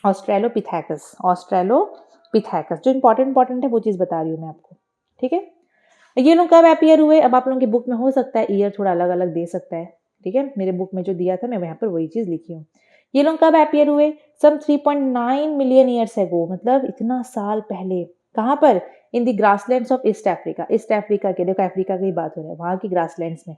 ऑस्ट्रेलोपिथेकस, ऑस्ट्रेलोपिथेकस। जो इंपॉर्टेंट है वो चीज़ बता रही हूँ मैं आपको, ठीक है। ये लोग कब अपीयर हुए, अब आप लोगों की बुक में हो सकता है ईयर थोड़ा अलग अलग दे सकता है, ठीक है, मेरे बुक में जो दिया था मैं यहाँ पर वही चीज़ लिखी हूँ। ये लोग कब अपीयर हुए? सम 3.9 मिलियन ईयर्स एगो, मतलब इतना साल पहले। कहाँ पर? In the grasslands of East Africa, East Africa के, देखो अफ्रीका की बात हो रही है, वहाँ की ग्रासलैंड्स में,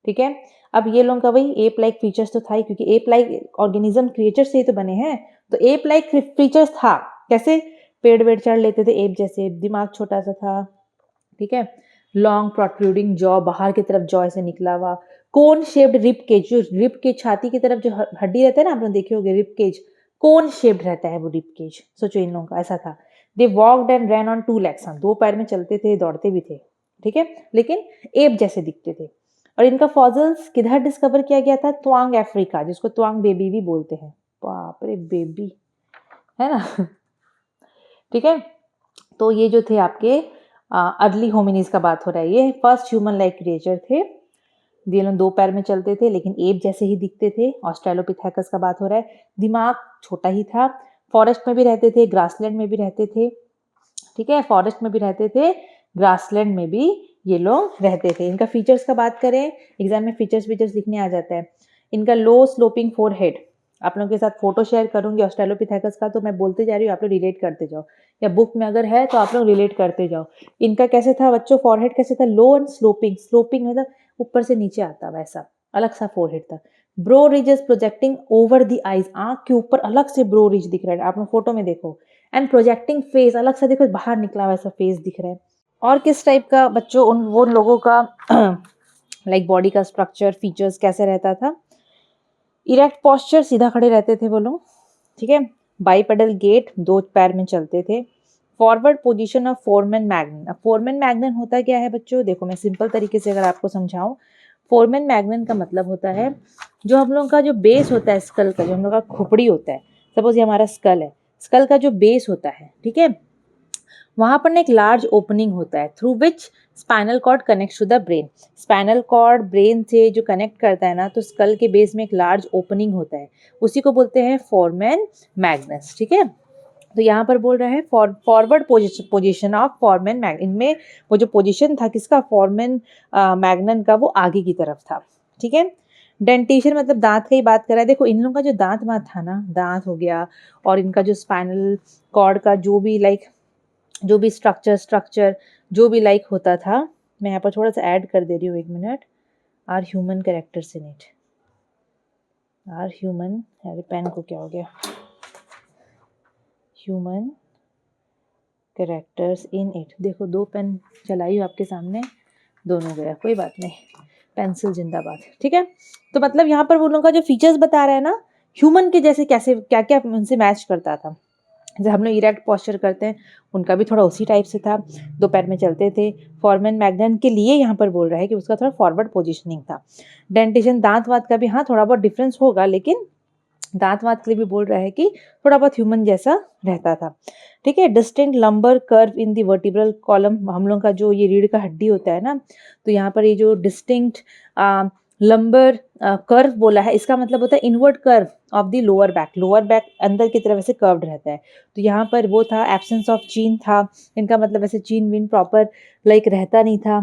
ठीक है। अब ये लोग का वही एप लाइक फीचर्स तो था ही, क्योंकि एप लाइक ऑर्गेनिज्म क्रिएचर से ही तो बने हैं, तो एप लाइक फीचर्स था। कैसे? पेड़ वेड़ चढ़ लेते थे एप जैसे, दिमाग छोटा सा था, ठीक है, लॉन्ग प्रोट्रूडिंग जॉ, बाहर की तरफ जॉ ऐसे निकला हुआ, कोन शेप्ड रिप केज, जो रिप केज छाती की तरफ जो हड्डी रहता है ना, आप लोग देखे होंगे रिप केज, कोन शेप्ड रहता है वो रिप केज, सोचो इन लोगों का ऐसा था। They walked and ran on two legs, दो पैर में चलते थे, दौड़ते भी थे, ठीक है, लेकिन एप जैसे दिखते थे। और इनका फॉसिल्स किधर डिस्कवर किया गया था? त्वांग अफ्रीका, जिसको त्वांग बेबी भी बोलते हैं। बाप रे, बेबी है ना ठीक है, तो ये जो थे आपके अर्ली होमिनीज का बात हो रहा है, ये फर्स्ट ह्यूमन लाइक क्रिएचर थे, ये लोग दो पैर में चलते थे लेकिन एप जैसे ही दिखते थे। ऑस्ट्रेलोपिथेकस का बात हो रहा है, दिमाग छोटा ही था, फॉरेस्ट में भी रहते थे, ग्रासलैंड में भी रहते थे, ठीक है, फॉरेस्ट में भी रहते थे, ग्रासलैंड में भी ये लोग रहते थे। इनका फीचर्स का बात करें, एग्जाम में फीचर्स लिखने आ जाता है। इनका लो स्लोपिंग फोरहेड, आप लोगों के साथ फोटो शेयर करूंगी ऑस्ट्रेलोपिथेकस का, तो मैं बोलते जा रही हूँ, आप लोग रिलेट करते जाओ, या बुक में अगर है तो आप लोग रिलेट करते जाओ। इनका कैसे था बच्चों, फॉरहेड कैसे था? लो एंड स्लोपिंग, स्लोपिंग मतलब ऊपर से नीचे आता, वैसा अलग सा फोरहेड था। Brow ridges projecting over the eyes, आंख के ऊपर अलग से ब्रो रिज दिख रहा है, आप लोग फोटो में देखो। एंड प्रोजेक्टिंग फेस, अलग सा देखो बाहर निकला वैसा फेस दिख रहा है। और किस टाइप का बच्चों वो लोगों का लाइक बॉडी का स्ट्रक्चर, फीचर्स कैसे रहता था? इरेक्ट पोस्चर, सीधा खड़े रहते थे वो लोग, ठीक है। बाइपेडल गेट, 2 पैर में चलते थे। Forward position of foreman Magnon. अब फोरमैन मैग्नन होता क्या है बच्चों? देखो मैं सिंपल तरीके से अगर आपको समझाऊं, फोरमैन मैग्नन का मतलब होता है जो हम लोग का जो बेस होता है स्कल का, जो हम लोग का खोपड़ी होता है, सपोज ये हमारा स्कल है, स्कल का जो बेस होता है, ठीक है, वहां पर ना एक लार्ज ओपनिंग होता है through which spinal cord connect to the brain. Spinal cord brain से जो कनेक्ट करता है ना, तो स्कल के बेस में एक लार्ज ओपनिंग होता है, उसी को बोलते हैं फोरमैन मैग्नस, ठीक है। तो यहाँ पर बोल रहा है forward position of foreman Magnon, इनमें वो जो पोजीशन था किसका? फोरमैन मैग्नन का, वो आगे की तरफ था, ठीक है। डेंटेशन मतलब दांत का ही बात कर रहा है। देखो इन लोगों का जो दांत वात था ना, दांत हो गया, और इनका जो स्पाइनल कॉर्ड का जो भी जो भी स्ट्रक्चर जो भी होता था, मैं यहाँ पर थोड़ा सा ऐड कर दे रही हूँ, 1 minute. Are human characters in it, are human, अरे पेन को क्या हो गया, ह्यूमन कैरेक्टर्स इन इट। देखो 2 पेन चलाई हूँ आपके सामने, दोनों गया, कोई बात नहीं, पेंसिल जिंदाबाद, ठीक है। तो मतलब यहाँ पर वो लोगों का जो फीचर्स बता रहा है ना, ह्यूमन के जैसे कैसे क्या क्या उनसे मैच करता था। जैसे हम लोग इरेक्ट पोस्चर करते हैं, उनका भी थोड़ा उसी टाइप से था, 2 पैर में चलते थे। फोरमैन मैग्नन के लिए यहाँ पर बोल रहा है कि उसका थोड़ा फॉरवर्ड पोजीशनिंग था। डेंटेशन, दांत वात का भी हाँ थोड़ा बहुत डिफरेंस होगा, लेकिन दांत वात के लिए भी बोल रहा है कि थोड़ा बहुत ह्यूमन जैसा रहता था, ठीक है। डिस्टिंक्ट लंबर कर्व इन दी वर्टिब्रल कॉलम, हम लोग का जो ये रीढ़ का हड्डी होता है ना, तो यहाँ पर ये जो डिस्टिंक्ट लंबर कर्व बोला है, इसका मतलब होता है inward curve of the lower back. Lower back अंदर की तरफ ऐसे कर्व्ड रहता है, तो यहाँ पर वो था, एब्सेंस ऑफ चीन था, इनका मतलब ऐसे चीन विन प्रॉपर रहता नहीं था,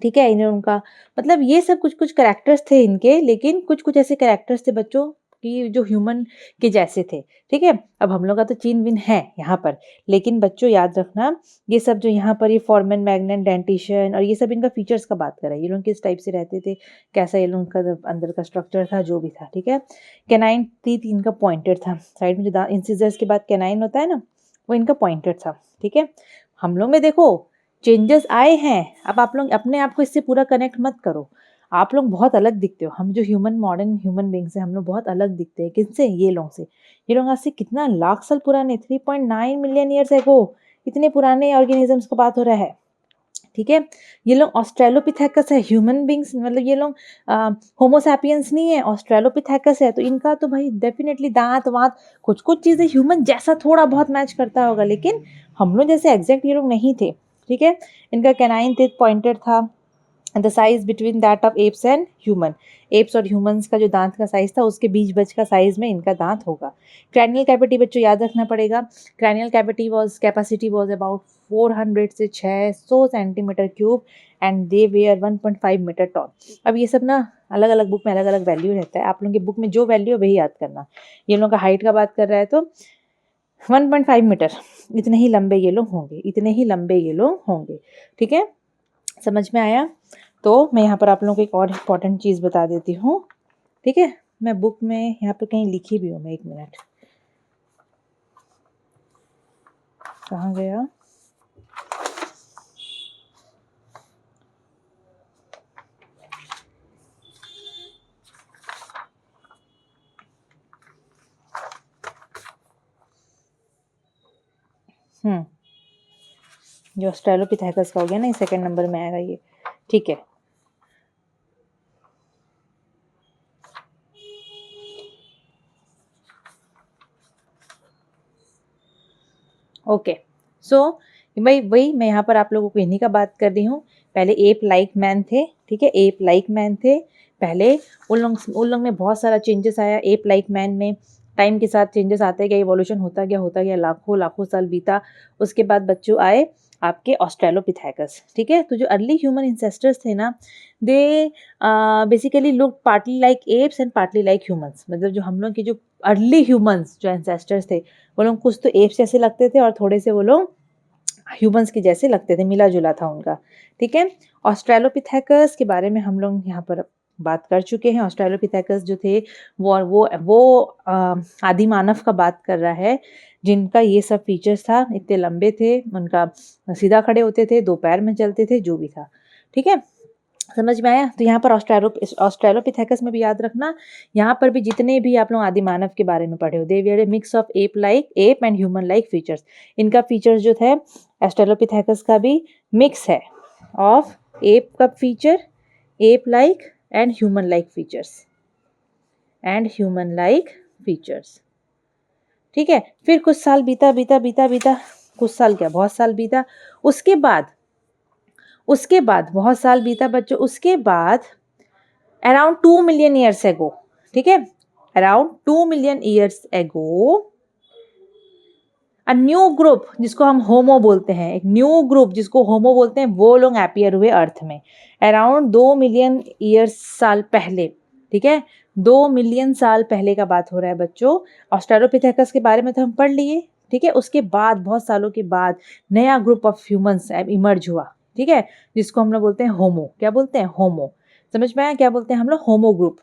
ठीक है। इन्हें उनका मतलब ये सब कुछ कुछ करेक्टर्स थे इनके, लेकिन कुछ कुछ ऐसे करेक्टर्स थे बच्चों कि जो ह्यूमन के जैसे थे, ठीक है। अब हम लोग का तो चीन विन है यहाँ पर, लेकिन बच्चों याद रखना, ये सब जो यहाँ पर ये फोरमैन मैग्नन, डेंटिशन और ये सब इनका फीचर्स का बात कर रहा है, ये लोग किस टाइप से रहते थे, कैसा ये लोग का अंदर का स्ट्रक्चर था, जो भी था, ठीक है। कैनाइन टीथ इनका पॉइंटेड था, साइड में जो इंसिजर्स के बाद कैनाइन होता है ना, वो इनका पॉइंटेड था, ठीक है। हम लोग में देखो चेंजेस आए हैं। अब आप लोग अपने आप को इससे पूरा कनेक्ट मत करो, आप लोग बहुत अलग दिखते हो। हम जो मॉडर्न ह्यूमन बींग्स हैं, हम लोग बहुत अलग दिखते हैं। किनसे? ये लोग से। ये लोग आज से कितना लाख साल पुराने, 3.9 मिलियन ईयर्स एगो, इतने पुराने ऑर्गेनिजम्स का बात हो रहा है, ठीक है। ये लोग ऑस्ट्रेलोपिथेकस है, ह्यूमन बींग्स मतलब ये लोग होमोसैपियंस नहीं है, ऑस्ट्रेलोपिथेकस है। तो इनका तो भाई डेफिनेटली दांत वात कुछ कुछ चीज़ें ह्यूमन जैसा थोड़ा बहुत मैच करता होगा, लेकिन हम लोग जैसे एग्जैक्ट ये लोग नहीं थे, ठीक है। इनका कैनाइन टीथ पॉइंटेड था, the size between that of apps and human. Apps और ह्यूमंस का जो दांत का साइज था, उसके बीच बच का साइज में इनका दांत होगा। क्रैनियल कैविटी बच्चों याद रखना पड़ेगा, क्रैनियल कैपेसिटी वॉज अबाउट 400 से 600 centimetre cube and they were 1.5 metre tall. अब ये सब ना अलग अलग बुक में अलग अलग वैल्यू रहता है, आप लोगों की बुक में जो वैल्यू है वही याद करना। ये लोगों का हाइट का बात कर रहा है, तो 1.5 मीटर, इतने ही लंबे ये लोग होंगे, इतने ही लंबे ये लोग होंगे, ठीक है। समझ में आया? तो मैं यहाँ पर आप लोगों को एक और इम्पॉर्टेंट चीज़ बता देती हूँ, ठीक है। मैं बुक में यहाँ पर कहीं लिखी भी हूँ, मैं 1 मिनट, कहाँ गया? जो ऑस्ट्रेलोपिथेकस का हो गया ना, 2nd नंबर में आएगा ये, ठीक है। ओके, सो भाई वही मैं यहाँ पर आप लोगों को इन्हीं का बात कर रही हूँ। पहले एप लाइक मैन थे, ठीक है, एप लाइक मैन थे पहले। उन लोग में बहुत सारा चेंजेस आया एप लाइक मैन में। टाइम के साथ चेंजेस आते गए, इवोल्यूशन होता गया, लाखों लाखों साल बीता। उसके बाद बच्चों आए आपके ऑस्ट्रेलोपिथेकस, ठीक है। तो जो अर्ली ह्यूमन इंसेस्टर्स थे ना, they basically look partly like apps and partly like humans. मतलब जो हम लोग के जो अर्ली ह्यूमंस जो एंसेस्टर्स थे, वो लोग कुछ तो एप्स जैसे लगते थे और थोड़े से वो लोग ह्यूमंस के जैसे लगते थे, मिला जुला था उनका, ठीक है। ऑस्ट्रेलोपिथेकस के बारे में हम लोग यहाँ पर बात कर चुके हैं। ऑस्ट्रेलोपिथेकस जो थे वो आदि मानव का बात कर रहा है, जिनका ये सब फीचर्स था, इतने लंबे थे, उनका सीधा खड़े होते थे, 2 पैर में चलते थे, जो भी था। ठीक है, समझ में आया? तो यहाँ पर ऑस्ट्रेलोपिथेकस में भी याद रखना, यहाँ पर भी जितने भी आप लोग आदि मानव के बारे में पढ़े हो, they were a mix of ape and human like features. इनका फीचर्स जो थे ऑस्ट्रेलोपिथेकस का भी मिक्स है ऑफ एप का feature, ape like and human like features. ठीक है, फिर कुछ साल बीता, कुछ साल क्या, बहुत साल बीता। उसके बाद बहुत साल बीता बच्चों। उसके बाद अराउंड 2 मिलियन ईयर्स एगो, ठीक है, अराउंड 2 मिलियन ईयर्स एगो अ न्यू ग्रुप, जिसको हम होमो बोलते हैं, एक न्यू ग्रुप जिसको होमो बोलते हैं, वो लोग अपीयर हुए अर्थ में अराउंड 2 मिलियन ईयर्स साल पहले। ठीक है, 2 मिलियन साल पहले का बात हो रहा है बच्चों। ऑस्ट्रेलोपिथेकस के बारे में तो हम पढ़ लिए। ठीक है, उसके बाद बहुत सालों के बाद नया ग्रुप ऑफ ह्यूमंस इमर्ज हुआ। ठीक है, जिसको हम लोग बोलते हैं होमो। क्या बोलते हैं? होमो। समझ में आया? क्या बोलते हैं हम लोग? होमो ग्रुप।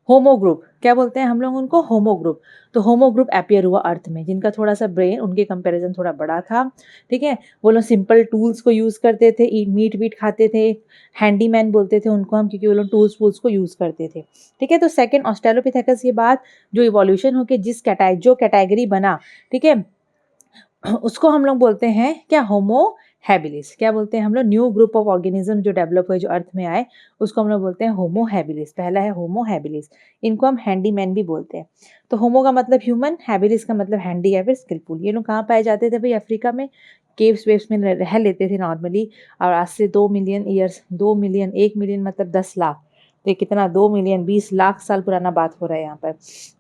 होमो ग्रुप क्या बोलते हैं हम लोग उनको? होमो ग्रुप। तो होमो ग्रुप अपीयर हुआ अर्थ में, जिनका थोड़ा सा ब्रेन उनके कंपैरिजन थोड़ा बड़ा था। ठीक है, वो लोग सिंपल टूल्स को यूज़ करते थे, मीट वीट खाते थे, हैंडीमैन बोलते थे उनको हम, क्योंकि वो लोग टूल्स वूल्स को यूज़ करते थे। ठीक है, तो सेकंड ऑस्ट्रेलोपिथेकस के बाद जो इवोल्यूशन होके जो कैटेगरी बना, ठीक है, उसको हम लोग बोलते हैं क्या? Homo habilis. क्या बोलते हैं हम लोग? न्यू ग्रुप ऑफ ऑर्गेनिज्म जो डेवलप हुए, जो अर्थ में आए, उसको हम लोग बोलते हैं होमो हैबिलिस। पहला है होमो हैबिलिस। इनको हम हैंडीमैन भी बोलते हैं। तो होमो का मतलब ह्यूमन, हैबिलिस का मतलब हैंडी या फिर स्किलफुल। ये लोग कहाँ पाए जाते थे भाई? अफ्रीका में केव्स वेव्स में रह लेते थे नॉर्मली। और आज से 2 मिलियन ईयर्स, 2 मिलियन, 1 मिलियन मतलब 10 लाख, तो कितना? 2 मिलियन 20 लाख साल पुराना बात हो रहा है यहाँ पर।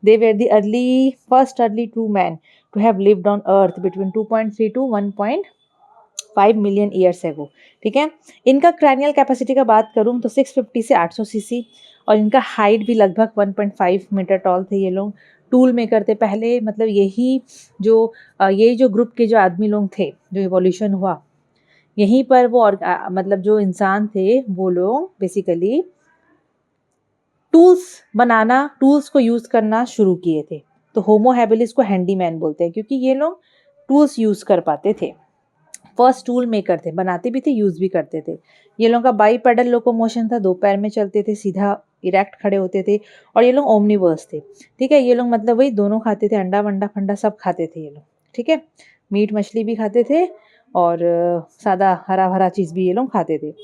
They where the first early true man to have lived on earth between 2.3 to 1.5 million years एगो। ठीक है, इनका क्रैनियल कैपेसिटी का बात करूँ तो 650 से 800 सीसी, और इनका हाइट भी लगभग 1.5 मीटर टॉल थे ये लोग। टूल मेकर थे पहले, मतलब यही जो ग्रुप के जो आदमी लोग थे, जो इवोल्यूशन हुआ यहीं पर, वो और मतलब जो इंसान थे वो लोग बेसिकली टूल्स को यूज़ करना शुरू किए थे। तो होमो हैबिलिस को हैंडीमैन बोलते हैं, क्योंकि ये लोग टूल्स यूज़ कर पाते थे। फर्स्ट टूल मेकर थे, बनाते भी थे, यूज़ भी करते थे। ये लोगों का बाईपेडल लोकोमोशन था, 2 पैर में चलते थे, सीधा इरेक्ट खड़े होते थे, और ये लोग ओमनिवर्स थे। ठीक है, ये लोग मतलब वही दोनों खाते थे, अंडा वंडा फंडा सब खाते थे ये लोग। ठीक है, मीट मछली भी खाते थे, और सादा हरा भरा चीज़ भी ये लोग खाते थे।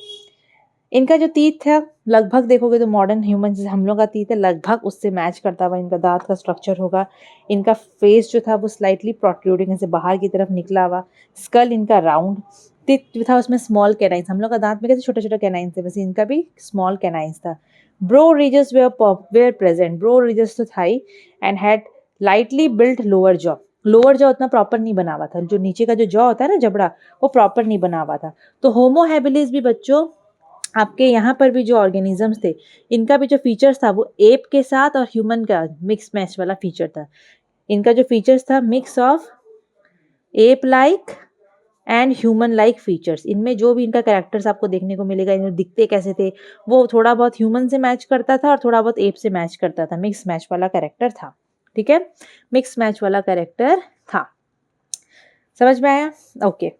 इनका जो तीत था, लगभग देखोगे तो मॉडर्न ह्यूमन जैसे हम लोग का तीत है, लगभग उससे मैच करता हुआ इनका दांत का स्ट्रक्चर होगा। इनका फेस जो था वो स्लाइटली प्रोट्रूडिंग, ऐसे बाहर की तरफ निकला हुआ। स्कल इनका राउंड, टिप जो था उसमें स्मॉल कैनाइन्स, हम लोग का दांत में कैसे छोटे छोटे कैनाइन्स थे, वैसे इनका भी स्मॉल कैनाइन्स था। Brow ridges were present, brow ridges तो था ही, and had lightly built lower jaw. Lower jaw उतना प्रॉपर नहीं बना हुआ था, जो नीचे का जो जॉ होता है ना, जबड़ा, वो प्रॉपर नहीं बना हुआ था। तो होमो हैबिलिस भी बच्चों आपके यहाँ पर भी जो ऑर्गेनिजम्स थे, इनका भी जो फीचर्स था वो एप के साथ और ह्यूमन का मिक्स मैच वाला फीचर था। इनका जो फीचर्स था mix of app like and human like features. इनमें जो भी इनका कैरेक्टर्स आपको देखने को मिलेगा, इनमें दिखते कैसे थे, वो थोड़ा बहुत ह्यूमन से मैच करता था और थोड़ा बहुत एप से मैच करता था। मिक्स मैच वाला कैरेक्टर था। ठीक है, मिक्स मैच वाला कैरेक्टर था। समझ में आया? ओके।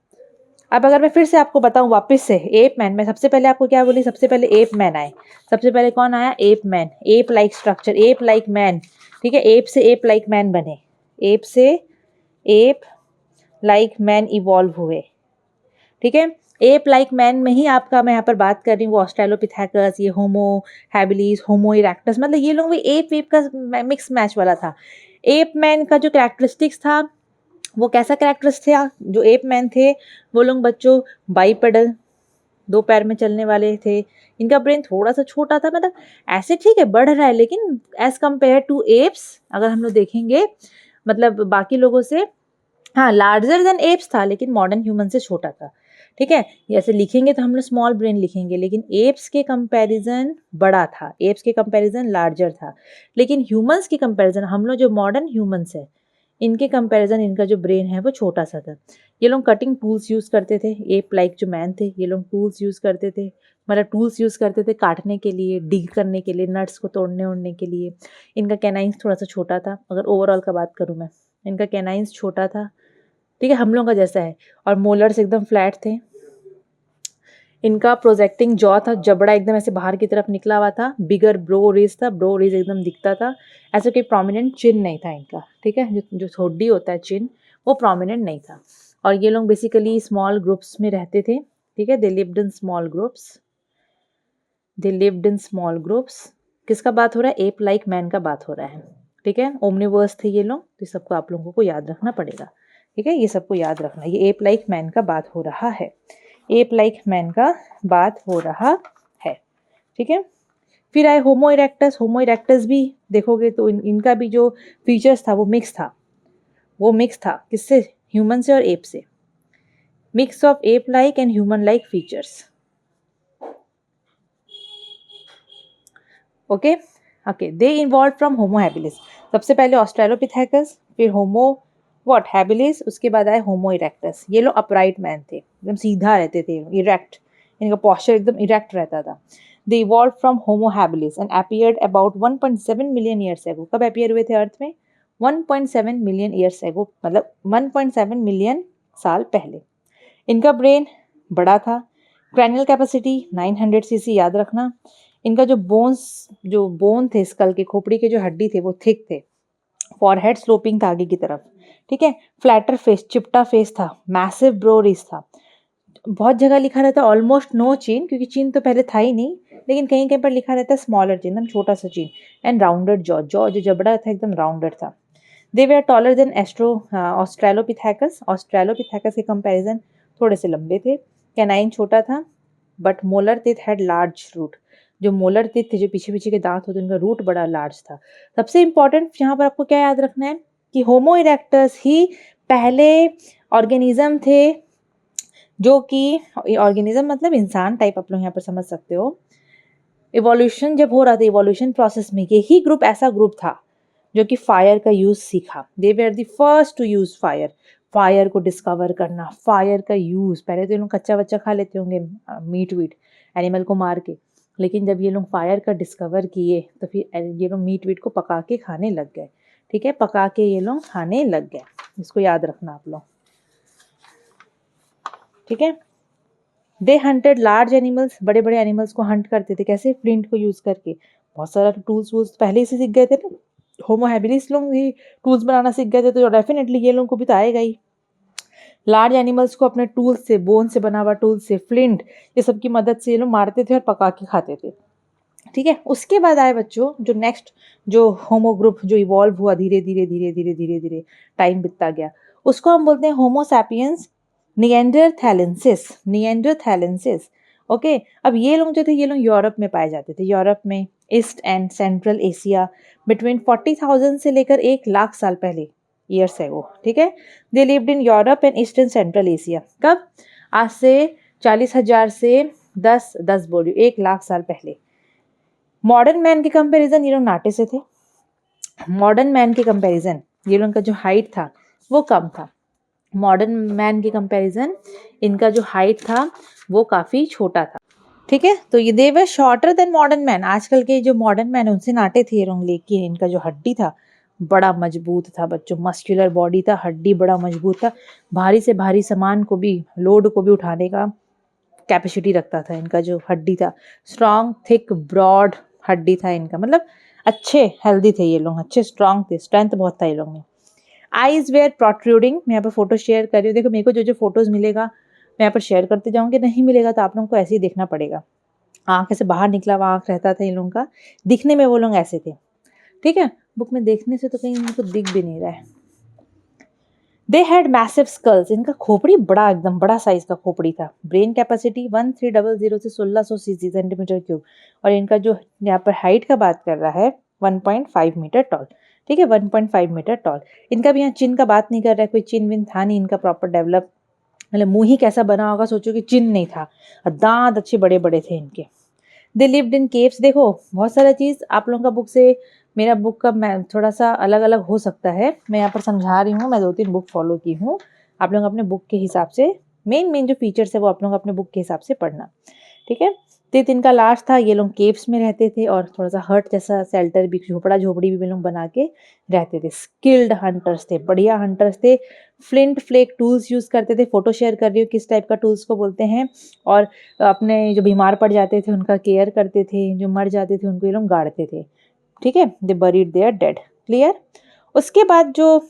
अब अगर मैं फिर से आपको बताऊं वापस से, एप मैन, मैं सबसे पहले आपको क्या बोली? सबसे पहले एप मैन आए। सबसे पहले कौन आया? App man. Ape like structure, ape like man. ठीक है, एप से एप लाइक मैन बने, एप से एप लाइक मैन इवॉल्व हुए। ठीक है, एप लाइक मैन में ही आपका मैं यहाँ पर बात कर रही हूँ, वो ऑस्ट्रेलोपिथेकस, ये होमो हैबिलिस, होमो इरेक्टस, मतलब ये लोग भी एप का मिक्स मैच वाला था। एप मैन का जो कैरेक्टरिस्टिक्स था वो कैसा कैरेक्टर्स थे? जो एप मैन थे वो लोग बच्चों बाईपेडल, 2 पैर में चलने वाले थे। इनका ब्रेन थोड़ा सा छोटा था, मतलब ऐसे ठीक है बढ़ रहा है, लेकिन एज कम्पेयर टू एप्स अगर हम लोग देखेंगे, मतलब बाकी लोगों से, हाँ, लार्जर देन एप्स था, लेकिन मॉडर्न ह्यूमन से छोटा था। ठीक है, ऐसे लिखेंगे तो हम लोग स्मॉल ब्रेन लिखेंगे, लेकिन एप्स के कंपैरिजन बड़ा था, एप्स के कंपैरिजन लार्जर था। लेकिन ह्यूमंस की कंपैरिजन, हम लोग जो मॉडर्न ह्यूमंस है, इनके कंपैरिजन इनका जो ब्रेन है वो छोटा सा था। ये लोग कटिंग टूल्स यूज़ करते थे, एप लाइक जो मैन थे ये लोग टूल्स यूज़ करते थे, मतलब टूल्स यूज़ करते थे काटने के लिए, डिग करने के लिए, नट्स को तोड़ने ओड़ने के लिए। इनका कैनाइन्स थोड़ा सा छोटा था, अगर ओवरऑल का बात करूँ मैं, इनका कैनाइन्स छोटा था, ठीक है, हम लोगों का जैसा है, और मोलर्स एकदम फ्लैट थे। इनका प्रोजेक्टिंग जॉ था, जबड़ा एकदम ऐसे बाहर की तरफ निकला हुआ था, बिगर ब्रो रिज था, ब्रो रिज एकदम दिखता था, ऐसा कोई प्रोमिनेंट चिन नहीं था इनका, ठीक है, जो ठोडी होता है चिन, वो प्रोमिनेंट नहीं था। और ये लोग बेसिकली स्मॉल ग्रुप्स में रहते थे, ठीक है, they lived in small groups, they lived in small groups. किसका बात हो रहा है? एप लाइक मैन का बात हो रहा है, ठीक है, ओमनिवर्स थे ये लोग, तो सबको आप लोगों को याद रखना पड़ेगा, ठीक है, ये सबको याद रखना, ये एप लाइक मैन का बात हो रहा है, एप लाइक मैन का बात हो रहा है, ठीक है। फिर आए होमो इरेक्टस। होमो इरेक्टस भी देखोगे तो इनका भी जो फीचर्स था वो मिक्स था, वो मिक्स था किससे? ह्यूमन से और एप से, mix of app like and human like features, okay okay. They involve from Homo habilis, सबसे पहले ऑस्ट्रेलोपिथेकस, फिर होमो व्हाट हैबिलिस, उसके बाद आए होमो इरेक्टस। ये लोग अपराइट मैन थे, एकदम सीधा रहते थे, इरेक्ट, इनका पोस्चर एकदम इरेक्ट रहता था। They evolve from Homo habilis and appeared about 1.7 million years ago. कब अपीयर हुए थे अर्थ में? 1.7 मिलियन ईयर्स एगो, मतलब 1.7 मिलियन साल पहले। इनका ब्रेन बड़ा था, क्रैनियल कैपेसिटी 900 सीसी, याद रखना। इनका जो बोन थे स्कल के, खोपड़ी के जो हड्डी थे वो थिक थे, फॉरहेड स्लोपिंग था आगे की तरफ, ठीक है, फ्लैटर फेस, चिपटा फेस था, मैसिव ब्रोरिस था। बहुत जगह लिखा रहता है ऑलमोस्ट नो चीन, क्योंकि चीन तो पहले था ही नहीं, लेकिन कहीं कहीं पर लिखा रहता है स्मॉलर चीन, एकदम छोटा सा चीन, एंड राउंडेड जॉ, जो जबड़ा था एकदम राउंडेड था। They were taller than Australopithecus. Australopithecus के कंपैरिजन थोड़े से लंबे थे, कैनाइन छोटा था, but molar teeth had large root. जो मोलर टीथ थे, जो पीछे पीछे के दांत होते, उनका रूट बड़ा लार्ज था। सबसे इंपॉर्टेंट यहाँ पर आपको क्या याद रखना है कि होमो इरेक्टस ही पहले ऑर्गेनिज्म थे, जो कि ऑर्गेनिज्म मतलब इंसान टाइप, आप लोग यहाँ पर समझ सकते हो। इवोल्यूशन जब हो रहा था, इवोल्यूशन प्रोसेस में यही ग्रुप ऐसा ग्रुप था जो कि फायर का यूज सीखा। They were the first to use fire, fire को डिस्कवर करना, फायर का यूज। पहले तो ये लोग कच्चा बच्चा खा लेते होंगे, मीट वीट, एनिमल को मार के, लेकिन जब ये लोग फायर का डिस्कवर किए तो फिर ये लोग मीट वीट को पका के खाने लग गए, ठीक है, पका के ये लोग खाने लग गए। इसको याद रखना आप लोग, ठीक है। दे हंटेड लार्ज एनिमल्स, बड़े बड़े एनिमल्स को हंट करते थे, कैसे? फ्लिंट को यूज करके। बहुत सारा टूल्स वूल्स पहले से सीख गए थे ना, होमो हैबिलिस लोग भी टूल्स बनाना सीख गए थे, तो डेफिनेटली ये लोगों को भी तो आएगा ही। लार्ज एनिमल्स को अपने टूल्स से, बोन से बना हुआ टूल्स से, फ्लिंट, ये सब की मदद से ये लोग मारते थे और पका के खाते थे, ठीक है। उसके बाद आए बच्चों जो नेक्स्ट, जो होमो ग्रुप जो इवॉल्व हुआ धीरे धीरे धीरे धीरे धीरे धीरे, टाइम बीतता गया, उसको हम बोलते हैं Homo sapiens neanderthalensis, neanderthalensis, okay. अब ये लोग जो थे, ये लोग यूरोप में पाए जाते थे, यूरोप में, east and central Asia, between 40,000 से लेकर 1 लाख साल पहले, ईयर्स एगो, ठीक है। They lived in Europe and east and central Asia. कब? आज से 40,000 से 10 बोलियो 1 लाख साल पहले। मॉडर्न मैन के कंपैरिजन ये लोग नाटे से थे, मॉडर्न मैन के कंपैरिजन ये लोग का जो हाइट था वो कम था, मॉडर्न मैन के कंपैरिजन इनका जो हाइट था वो काफ़ी छोटा था, ठीक है। तो ये दे वर शॉर्टर देन मॉडर्न मैन। आजकल के जो मॉडर्न मैन है उनसे नाटे थे ये लोग, लेकिन इनका जो हड्डी था बड़ा मजबूत था बच्चों, मस्कुलर बॉडी था, हड्डी बड़ा मजबूत था, भारी से भारी सामान को भी, लोड को भी उठाने का कैपेसिटी रखता था इनका जो हड्डी था। स्ट्रॉन्ग थिक ब्रॉड हड्डी था इनका, मतलब अच्छे हेल्दी थे ये लोग, अच्छे स्ट्रॉन्ग थे, स्ट्रेंथ बहुत था ये लोग में। आईज वेयर प्रोट्रूडिंग, मैं यहाँ पर फोटो शेयर कर रही हूँ, देखो मेरे को जो जो फोटोज मिलेगा मैं यहाँ पर शेयर करते जाऊँगी, नहीं मिलेगा तो आप लोगों को ऐसे ही देखना पड़ेगा। आँख ऐसे बाहर निकला हुआ आँख रहता था इन लोगों का, दिखने में वो लोग ऐसे थे, ठीक है। बुक में देखने से तो कहीं इनको दिख भी नहीं रहा है। दे हैड मैसिव स्कल्स, इनका खोपड़ी बड़ा, एकदम बड़ा साइज का खोपड़ी था। ब्रेन कैपेसिटी 1300 से 1600 सीसी सेंटीमीटर क्यूब, और इनका जो यहाँ पर हाइट का बात कर रहा है 1.5 मीटर टॉल, ठीक है, 1.5 मीटर टॉल। इनका भी यहाँ चिन का बात नहीं कर रहा है, कोई चिन विन था नहीं इनका प्रॉपर डेवलप, मतलब मुंह ही कैसा बना होगा सोचो कि चिन नहीं था, और दांत अच्छे बड़े बड़े थे इनके। They lived in caves. देखो बहुत सारा चीज़ आप लोगों का बुक से मेरा बुक का मैं थोड़ा सा अलग अलग हो सकता है। मैं यहाँ पर समझा रही हूँ, मैं 2-3 बुक फॉलो की हूँ। आप लोग अपने बुक के हिसाब से मेन जो फीचर्स है वो आप लोग अपने बुक के हिसाब से पढ़ना, ठीक है। तो इनका लास्ट था, ये लोग केव्स में रहते थे और थोड़ा सा हट जैसा शेल्टर भी, झोपड़ी भी लोग बना के रहते थे। स्किल्ड हंटर्स थे, बढ़िया हंटर्स थे। फ्लिंट फ्लेक टूल्स यूज़ करते थे। फोटो शेयर कर रही हूँ किस टाइप का टूल्स को बोलते हैं। और अपने जो बीमार पड़ जाते थे उनका केयर करते थे, जो मर जाते थे उनको ये लोग गाड़ते थे, ठीक है। दे बरीड देयर डेड। क्लियर। उसके बाद जो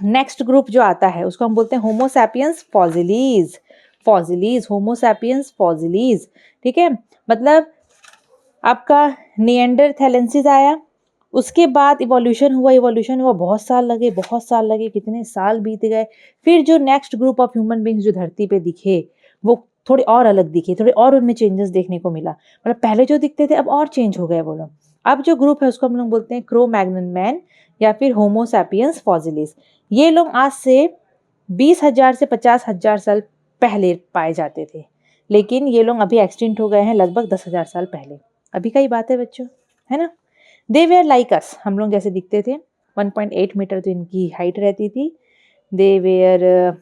नेक्स्ट ग्रुप जो आता है उसको हम बोलते हैं होमो सैपियंस फॉसिलीज। फॉसिलीज, होमो सैपियंस फॉसिलीज, ठीक है। मतलब आपका निएंडरथैलेंसिस आया, उसके बाद इवोल्यूशन हुआ, बहुत साल लगे, कितने साल बीत गए। फिर जो next group of human beings जो धरती पे दिखे वो थोड़े और अलग दिखे, थोड़े और उनमें चेंजेस देखने को मिला। मतलब पहले जो दिखते थे अब और चेंज हो गए वो लोग। अब जो ग्रुप है उसको हम लोग बोलते हैं क्रो मैग्नन मैन या फिर होमो सैपियंस फॉसिलिस। ये लोग आज से 20,000 से 50,000 साल पहले पाए जाते थे, लेकिन ये लोग अभी एक्सटिंक्ट हो गए हैं लगभग 10,000 साल पहले। अभी का ही बात है बच्चों, है ना। दे वेयर लाइक अस, हम लोग जैसे दिखते थे। 1.8 मीटर तो इनकी हाइट रहती थी। They were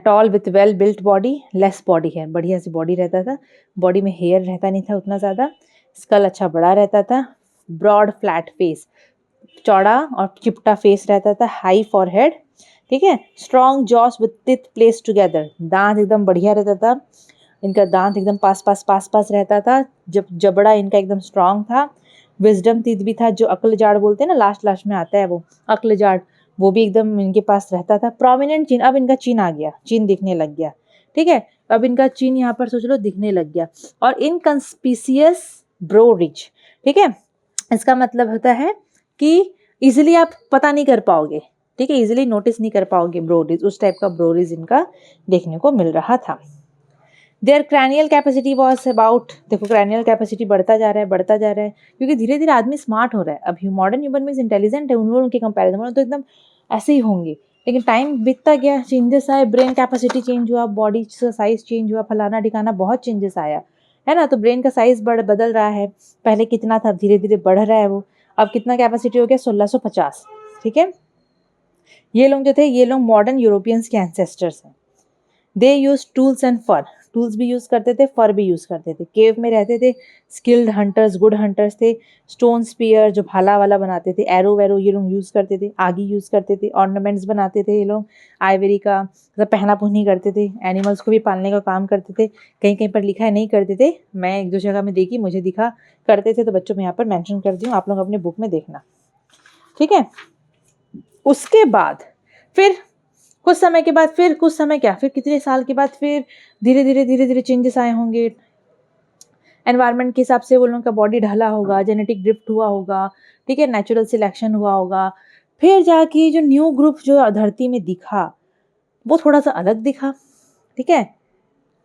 tall with well built body, less body है, बढ़िया सी बॉडी रहता था। बॉडी में हेयर रहता नहीं था उतना ज़्यादा। स्कल अच्छा बड़ा रहता था। ब्रॉड फ्लैट फेस, चौड़ा और चिपटा फेस रहता था। हाई फॉरहेड, ठीक है। Strong jaws with teeth place together, दांत एकदम बढ़िया रहता था। इनका दांत एकदम पास रहता था। जब जबड़ा इनका एकदम स्ट्रांग था। विजडम टीथ भी था, जो अक्ल जाड़ बोलते हैं ना, लास्ट में आता है वो अक्ल जाड़, वो भी एकदम इनके पास रहता था। प्रोमिनेंट चिन, अब इनका चिन आ गया, चिन दिखने लग गया, ठीक है। अब इनका चिन यहाँ पर सोच लो दिखने लग गया। और इनकंस्पिशियस ब्रो रिज, ठीक है। इसका मतलब होता है कि इजिली आप पता नहीं कर पाओगे, ठीक है, इजिली नोटिस नहीं कर पाओगे ब्रोरीज। उस टाइप का ब्रोरीज इनका देखने को मिल रहा था। Their cranial capacity was about, देखो क्रैनियल कैपेसिटी बढ़ता जा रहा है क्योंकि धीरे धीरे आदमी स्मार्ट हो रहा है। अब मॉडर्न ह्यूमन मीन्स इंटेलिजेंट है, उन लोगों के कंपेरिजन में तो एकदम ऐसे ही होंगे। लेकिन टाइम बीतता गया, चेंजेस आए, ब्रेन कैपेसिटी चेंज हुआ, बॉडी का साइज चेंज हुआ, फलाना ठिकाना बहुत चेंजेस आया, है ना। तो ब्रेन का साइज बदल रहा है। पहले कितना था, धीरे धीरे बढ़ रहा है वो। अब कितना कैपेसिटी हो गया, 1650, ठीक है। ये लोग जो थे, ये लोग मॉडर्न यूरोपियंस के एंसेस्टर्स हैं। They use tools and fur, tools भी यूज करते थे, फर भी यूज करते थे। केव में रहते थे। स्किल्ड हंटर्स, गुड हंटर्स थे। स्टोन स्पीयर जो भाला वाला बनाते थे, एरो वैरो ये लोग यूज करते थे। आगी यूज करते थे। ऑर्नामेंट्स बनाते थे ये लोग आइवरी का, मतलब पहना पुहनी करते थे। एनिमल्स को भी पालने का काम करते थे। कहीं कहीं पर लिखा है नहीं करते थे, मैं 1-2 जगह में देखी, मुझे दिखा करते थे, तो बच्चों में यहाँ पर मैंशन कर दी हूँ, आप लोग अपने बुक में देखना, ठीक है। उसके बाद फिर कुछ समय के बाद, फिर कितने साल के बाद फिर धीरे धीरे चेंजेस आए होंगे। एनवायरनमेंट के हिसाब से वो लोगों का बॉडी ढला होगा, जेनेटिक ड्रिफ्ट हुआ होगा, ठीक है, नेचुरल सिलेक्शन हुआ होगा। फिर जाके जो न्यू ग्रुप जो धरती में दिखा वो थोड़ा सा अलग दिखा, ठीक है,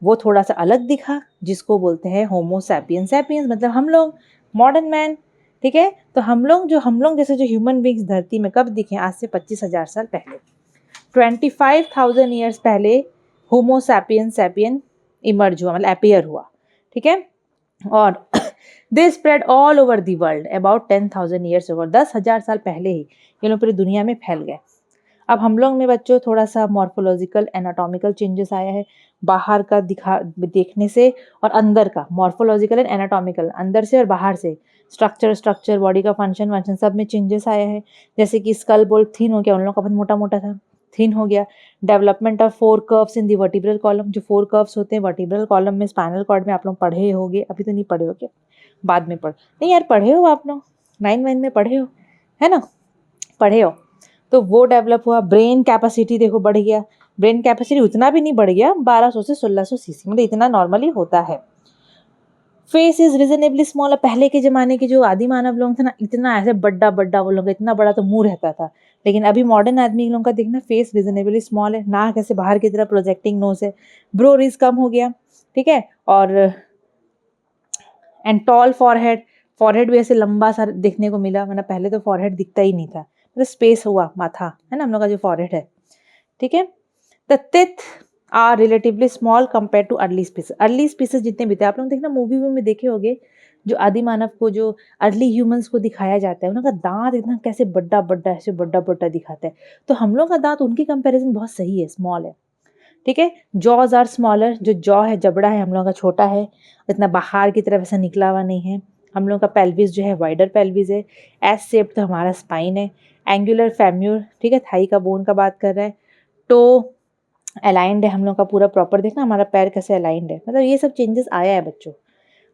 वो थोड़ा सा अलग दिखा, जिसको बोलते हैं होमो सैपियंस। सैपियंस मतलब हम लोग, मॉडर्न मैन, ठीक है। तो हम लोग जैसे जो ह्यूमन बींग्स धरती में कब दिखे, आज से 25,000 साल पहले, 25,000 ईयर्स पहले होमो सैपियन इमर्ज हुआ, मतलब अपीयर हुआ, ठीक है। और they spread all over the world about 10,000 years over, 10,000 साल पहले ही ये लोग पूरी दुनिया में फैल गए। अब हम लोग में बच्चों थोड़ा सा मॉर्फोलॉजिकल एनाटॉमिकल चेंजेस आया है, बाहर का देखने से और अंदर का, मॉर्फोलॉजिकल एंड एनाटॉमिकल, अंदर से और बाहर से, स्ट्रक्चर बॉडी का फंक्शन सब में चेंजेस आया है। जैसे कि स्कल बोल थिन हो गया, उन लोगों का बहुत मोटा मोटा था, थिन हो गया। Development of 4 curves in the vertebral column, जो 4 कर्व्स होते हैं वर्टिब्रल कॉलम में, स्पाइनल कॉर्ड में, आप लोग पढ़े होंगे, अभी तो नहीं पढ़े होगे, बाद में नहीं यार पढ़े हो आप लोग, 9 में पढ़े हो, है ना, पढ़े हो। तो वो डेवलप हुआ। ब्रेन कैपेसिटी देखो बढ़ गया। ब्रेन कैपेसिटी उतना भी नहीं बढ़ गया, 1200 से 1600 सीसी, मतलब इतना नॉर्मली होता है। फेस इज रीजनेबली स्मॉल, पहले के जमाने के जो आदि मानव लोग थे ना, इतना ऐसे बड़ा वो लोग, इतना बड़ा तो मुंह रहता था। लेकिन अभी मॉडर्न आदमी लोगों का देखना, फेस रीजनेबली स्मॉल है, नाक ऐसे बाहर की तरफ प्रोजेक्टिंग नोज है, ब्रो रिज कम हो गया, ठीक है। और एंड टॉल फॉरहेड, फॉरहेड भी ऐसे लंबा सा देखने को मिला, वरना पहले तो फॉरहेड दिखता ही नहीं था, मतलब स्पेस हुआ माथा, है ना, हम लोग का जो फॉरहेड है, ठीक है। The teeth are relatively small compare to early species. Early species जितने भी थे, आप लोग देखना मूवी में देखे होंगे, जो आदि मानव को, जो अर्ली ह्यूमंस को दिखाया जाता है, उनका दांत इतना कैसे बड़ा बड़ा, ऐसे बड़ा बड़ा दिखाता है, तो हम लोग का दांत उनकी कंपैरिजन बहुत सही है, स्मॉल है, ठीक है। जॉज आर स्मॉलर, जो जॉ है, जबड़ा है, हम लोगों का छोटा है, इतना बाहर की तरफ ऐसा निकला हुआ नहीं है। हम लोगों का पेल्विस जो है वाइडर पेल्विस है। एस शेप तो हमारा स्पाइन है। एंगुलर फेम्यूर, ठीक है, थाई का बोन का बात कर रहा है। टो अलाइंड है हम लोग का पूरा प्रॉपर, देखना हमारा पैर कैसे अलाइंड है, मतलब ये सब चेंजेस आया है बच्चों।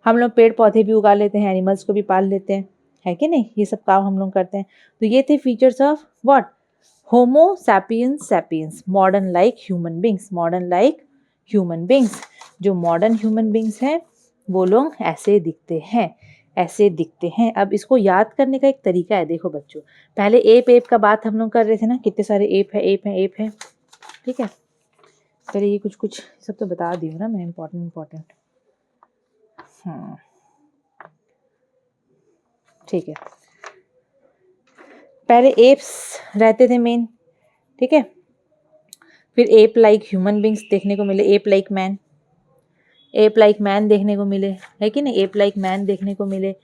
हम लोग पेड़ पौधे भी उगा लेते हैं, एनिमल्स को भी पाल लेते हैं, है कि नहीं, ये सब काम हम लोग करते हैं। तो ये थे features of what, Homo sapiens sapiens, modern like human beings, modern like human beings. जो मॉडर्न ह्यूमन बींग्स हैं वो लोग ऐसे दिखते हैं, ऐसे दिखते हैं। अब इसको याद करने का एक तरीका है, देखो बच्चों, पहले एप का बात हम लोग कर रहे थे ना, कितने सारे एप है, ठीक है। चलिए ये कुछ सब तो बता दी हूँ ना मैं, इम्पोर्टेंट। हाँ ठीक है, पहले एप्स रहते थे मेन, ठीक है। फिर एप लाइक ह्यूमन बींग्स देखने को मिले, एप लाइक मैन देखने को मिले, है कि नहीं, एप लाइक मैन देखने को मिले।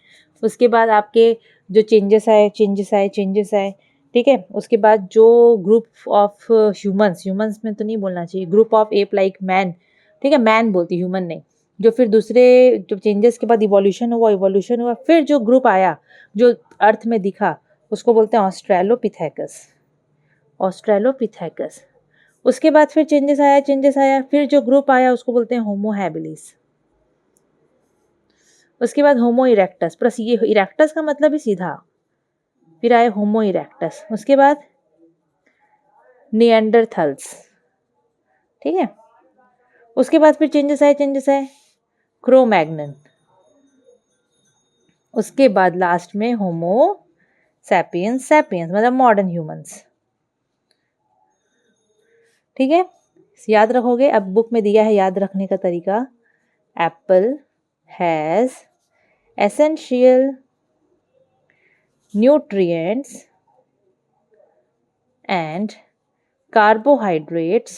उसके बाद आपके जो चेंजेस आए, ठीक है। उसके बाद जो ग्रुप ऑफ ह्यूमंस में तो नहीं बोलना चाहिए, group of ape like man, ठीक है, मैन बोलती, ह्यूमन नहीं। जो फिर दूसरे जो चेंजेस के बाद इवोल्यूशन हुआ, फिर जो ग्रुप आया जो अर्थ में दिखा, उसको बोलते हैं ऑस्ट्रेलोपिथेकस। उसके बाद फिर चेंजेस आया, फिर जो ग्रुप आया उसको बोलते हैं होमो हैबिलिस। उसके बाद होमो इरेक्टस, प्लस ये इरेक्टस का मतलब ही सीधा, फिर आए होमो इरेक्टस। उसके बाद निएंडरथल्स, ठीक है। उसके बाद फिर चेंजेस आए क्रोमैग्नन। उसके बाद लास्ट में होमो सैपियंस मतलब मॉडर्न ह्यूमंस, ठीक है। याद रखोगे, अब बुक में दिया है याद रखने का तरीका। Apple has essential nutrients and carbohydrates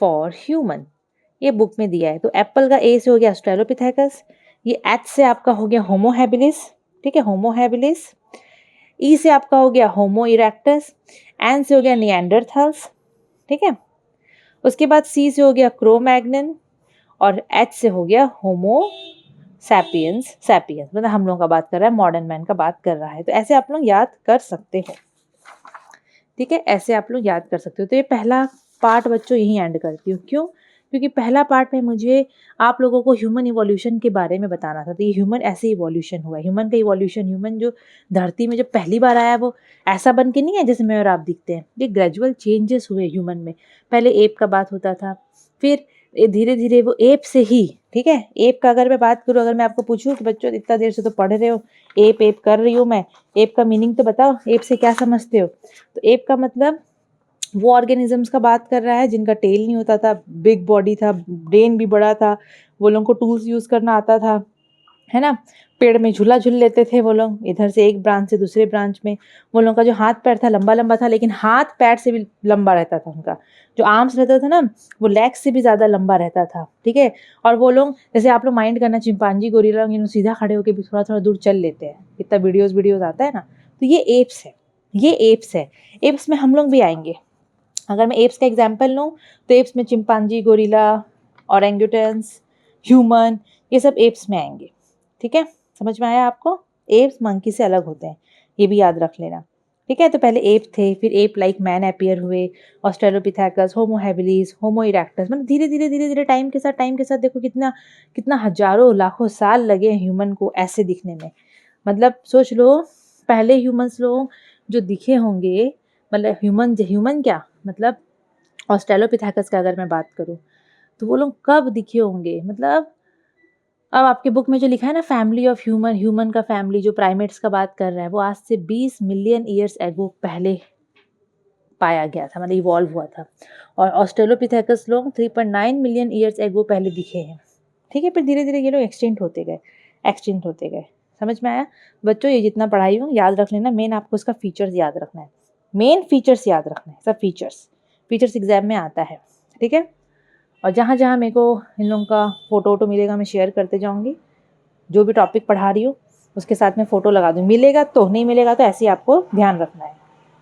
for human, ये बुक में दिया है। तो एप्पल का ए से हो गया ऑस्ट्रेलोपिथेकस, ये एच से आपका हो गया होमो हैबिलिस, ठीक है, होमो हैबिलिस। ई से आपका हो गया होमो इरेक्टस, एन से हो गया निएंडरथल्स, ठीक है। उसके बाद सी से हो गया क्रोमैग्नन, और एच से हो गया होमो सैपियंस मतलब हम लोगों का बात कर रहा है, मॉडर्न मैन का बात कर रहा है। तो ऐसे आप लोग याद कर सकते हो, ठीक है, ऐसे आप लोग याद कर सकते हो। तो ये पहला पार्ट बच्चों यहीं एंड करती हूँ। क्यों? क्योंकि पहला पार्ट में मुझे आप लोगों को ह्यूमन इवोल्यूशन के बारे में बताना था। तो ये ह्यूमन ऐसे इवोल्यूशन हुआ, ह्यूमन का इवोल्यूशन, ह्यूमन जो धरती में जो पहली बार आया वो ऐसा बन के नहीं है जैसे मैं और आप दिखते हैं। ये ग्रेजुअल चेंजेस हुए ह्यूमन में। पहले एप का बात होता था, फिर धीरे धीरे वो एप से ही, ठीक है, एप का अगर मैं बात करूँ, अगर मैं आपको पूछूं कि बच्चों इतना देर से तो पढ़ रहे हो, एप कर रही हूँ मैं, एप का मीनिंग तो बताओ, एप से क्या समझते हो? तो एप का मतलब वो ऑर्गेनिजम्स का बात कर रहा है जिनका टेल नहीं होता था, बिग बॉडी था, ब्रेन भी बड़ा था, वो लोगों को टूल्स यूज़ करना आता था, है ना। पेड़ में झूला झूल लेते थे वो लोग, इधर से एक ब्रांच से दूसरे ब्रांच में। वो लोगों का जो हाथ पैर था लंबा लंबा था, लेकिन हाथ पैर से भी लंबा रहता था उनका। जो आर्म्स रहता था ना, वो लेग्स से भी ज़्यादा लंबा रहता था, ठीक है। और वो लोग, जैसे आप लोग माइंड करना, चिंपांजी गोरिल्ला लोग सीधा खड़े होकर भी थोड़ा थोड़ा दूर चल लेते हैं, इतना वीडियोज़ आता है ना। तो ये एप्स है, एप्स में हम लोग भी आएंगे। अगर मैं एप्स का एग्जाम्पल लूँ तो एप्स में चिंपांजी, गोरिल्ला, ऑरेंगुटन्स, ह्यूमन, ये सब एप्स में आएंगे, ठीक है। समझ में आया आपको? एप्स मंकी से अलग होते हैं, ये भी याद रख लेना, ठीक है। तो पहले एप थे, फिर एप लाइक मैन अपीयर हुए, ऑस्ट्रेलोपिथेकस, होमो हैबिलिस, होमो इरेक्टस। मतलब धीरे धीरे टाइम के साथ देखो कितना कितना हजारों लाखों साल लगे ह्यूमन को ऐसे दिखने में। मतलब सोच लो, पहले ह्यूमंस लोग जो दिखे होंगे, मतलब ह्यूमन क्या मतलब ऑस्ट्रेलोपिथेकस का अगर मैं बात करूँ, तो वो लोग कब दिखे होंगे, मतलब अब आपके बुक में जो लिखा है ना, फैमिली ऑफ ह्यूमन का फैमिली जो प्राइमेट्स का बात कर रहा है, वो आज से 20 मिलियन ईयर्स एगो पहले पाया गया था, मतलब इवॉल्व हुआ था। और ऑस्ट्रेलोपिथेकस लोग 3.9 मिलियन ईयर्स एगो पहले दिखे हैं, ठीक है। फिर धीरे धीरे ये लोग एक्सटिंक्ट होते गए। समझ में आया बच्चों? ये जितना पढ़ाई हो याद रख लेना, मेन आपको इसका फीचर्स याद रखना है, सब फीचर्स, फीचर्स एग्जाम में आता है, ठीक है। और जहाँ जहाँ मेरे को इन लोगों का फ़ोटो वोटो मिलेगा मैं शेयर करते जाऊँगी। जो भी टॉपिक पढ़ा रही हूँ उसके साथ में फ़ोटो लगा दूँ, मिलेगा तो, नहीं मिलेगा तो ऐसे ही आपको ध्यान रखना है,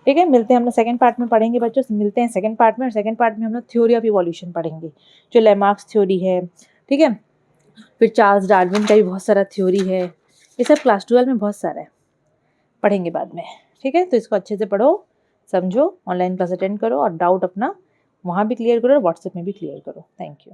ठीक है। मिलते हैं, हम लोग सेकंड पार्ट में पढ़ेंगे बच्चों, मिलते हैं सेकंड पार्ट में। और सेकंड पार्ट में हम लोग थ्योरी ऑफ इवोल्यूशन पढ़ेंगे, जो लेमार्क्स थ्योरी है, ठीक है। फिर चार्ल्स डार्विन का भी बहुत सारा थ्योरी है, ये सब क्लास 12 में बहुत सारा है, पढ़ेंगे बाद में, ठीक है। तो इसको अच्छे से पढ़ो, समझो, ऑनलाइन क्लास अटेंड करो और डाउट अपना वहाँ भी क्लियर करो और व्हाट्सएप में भी क्लियर करो। Thank you.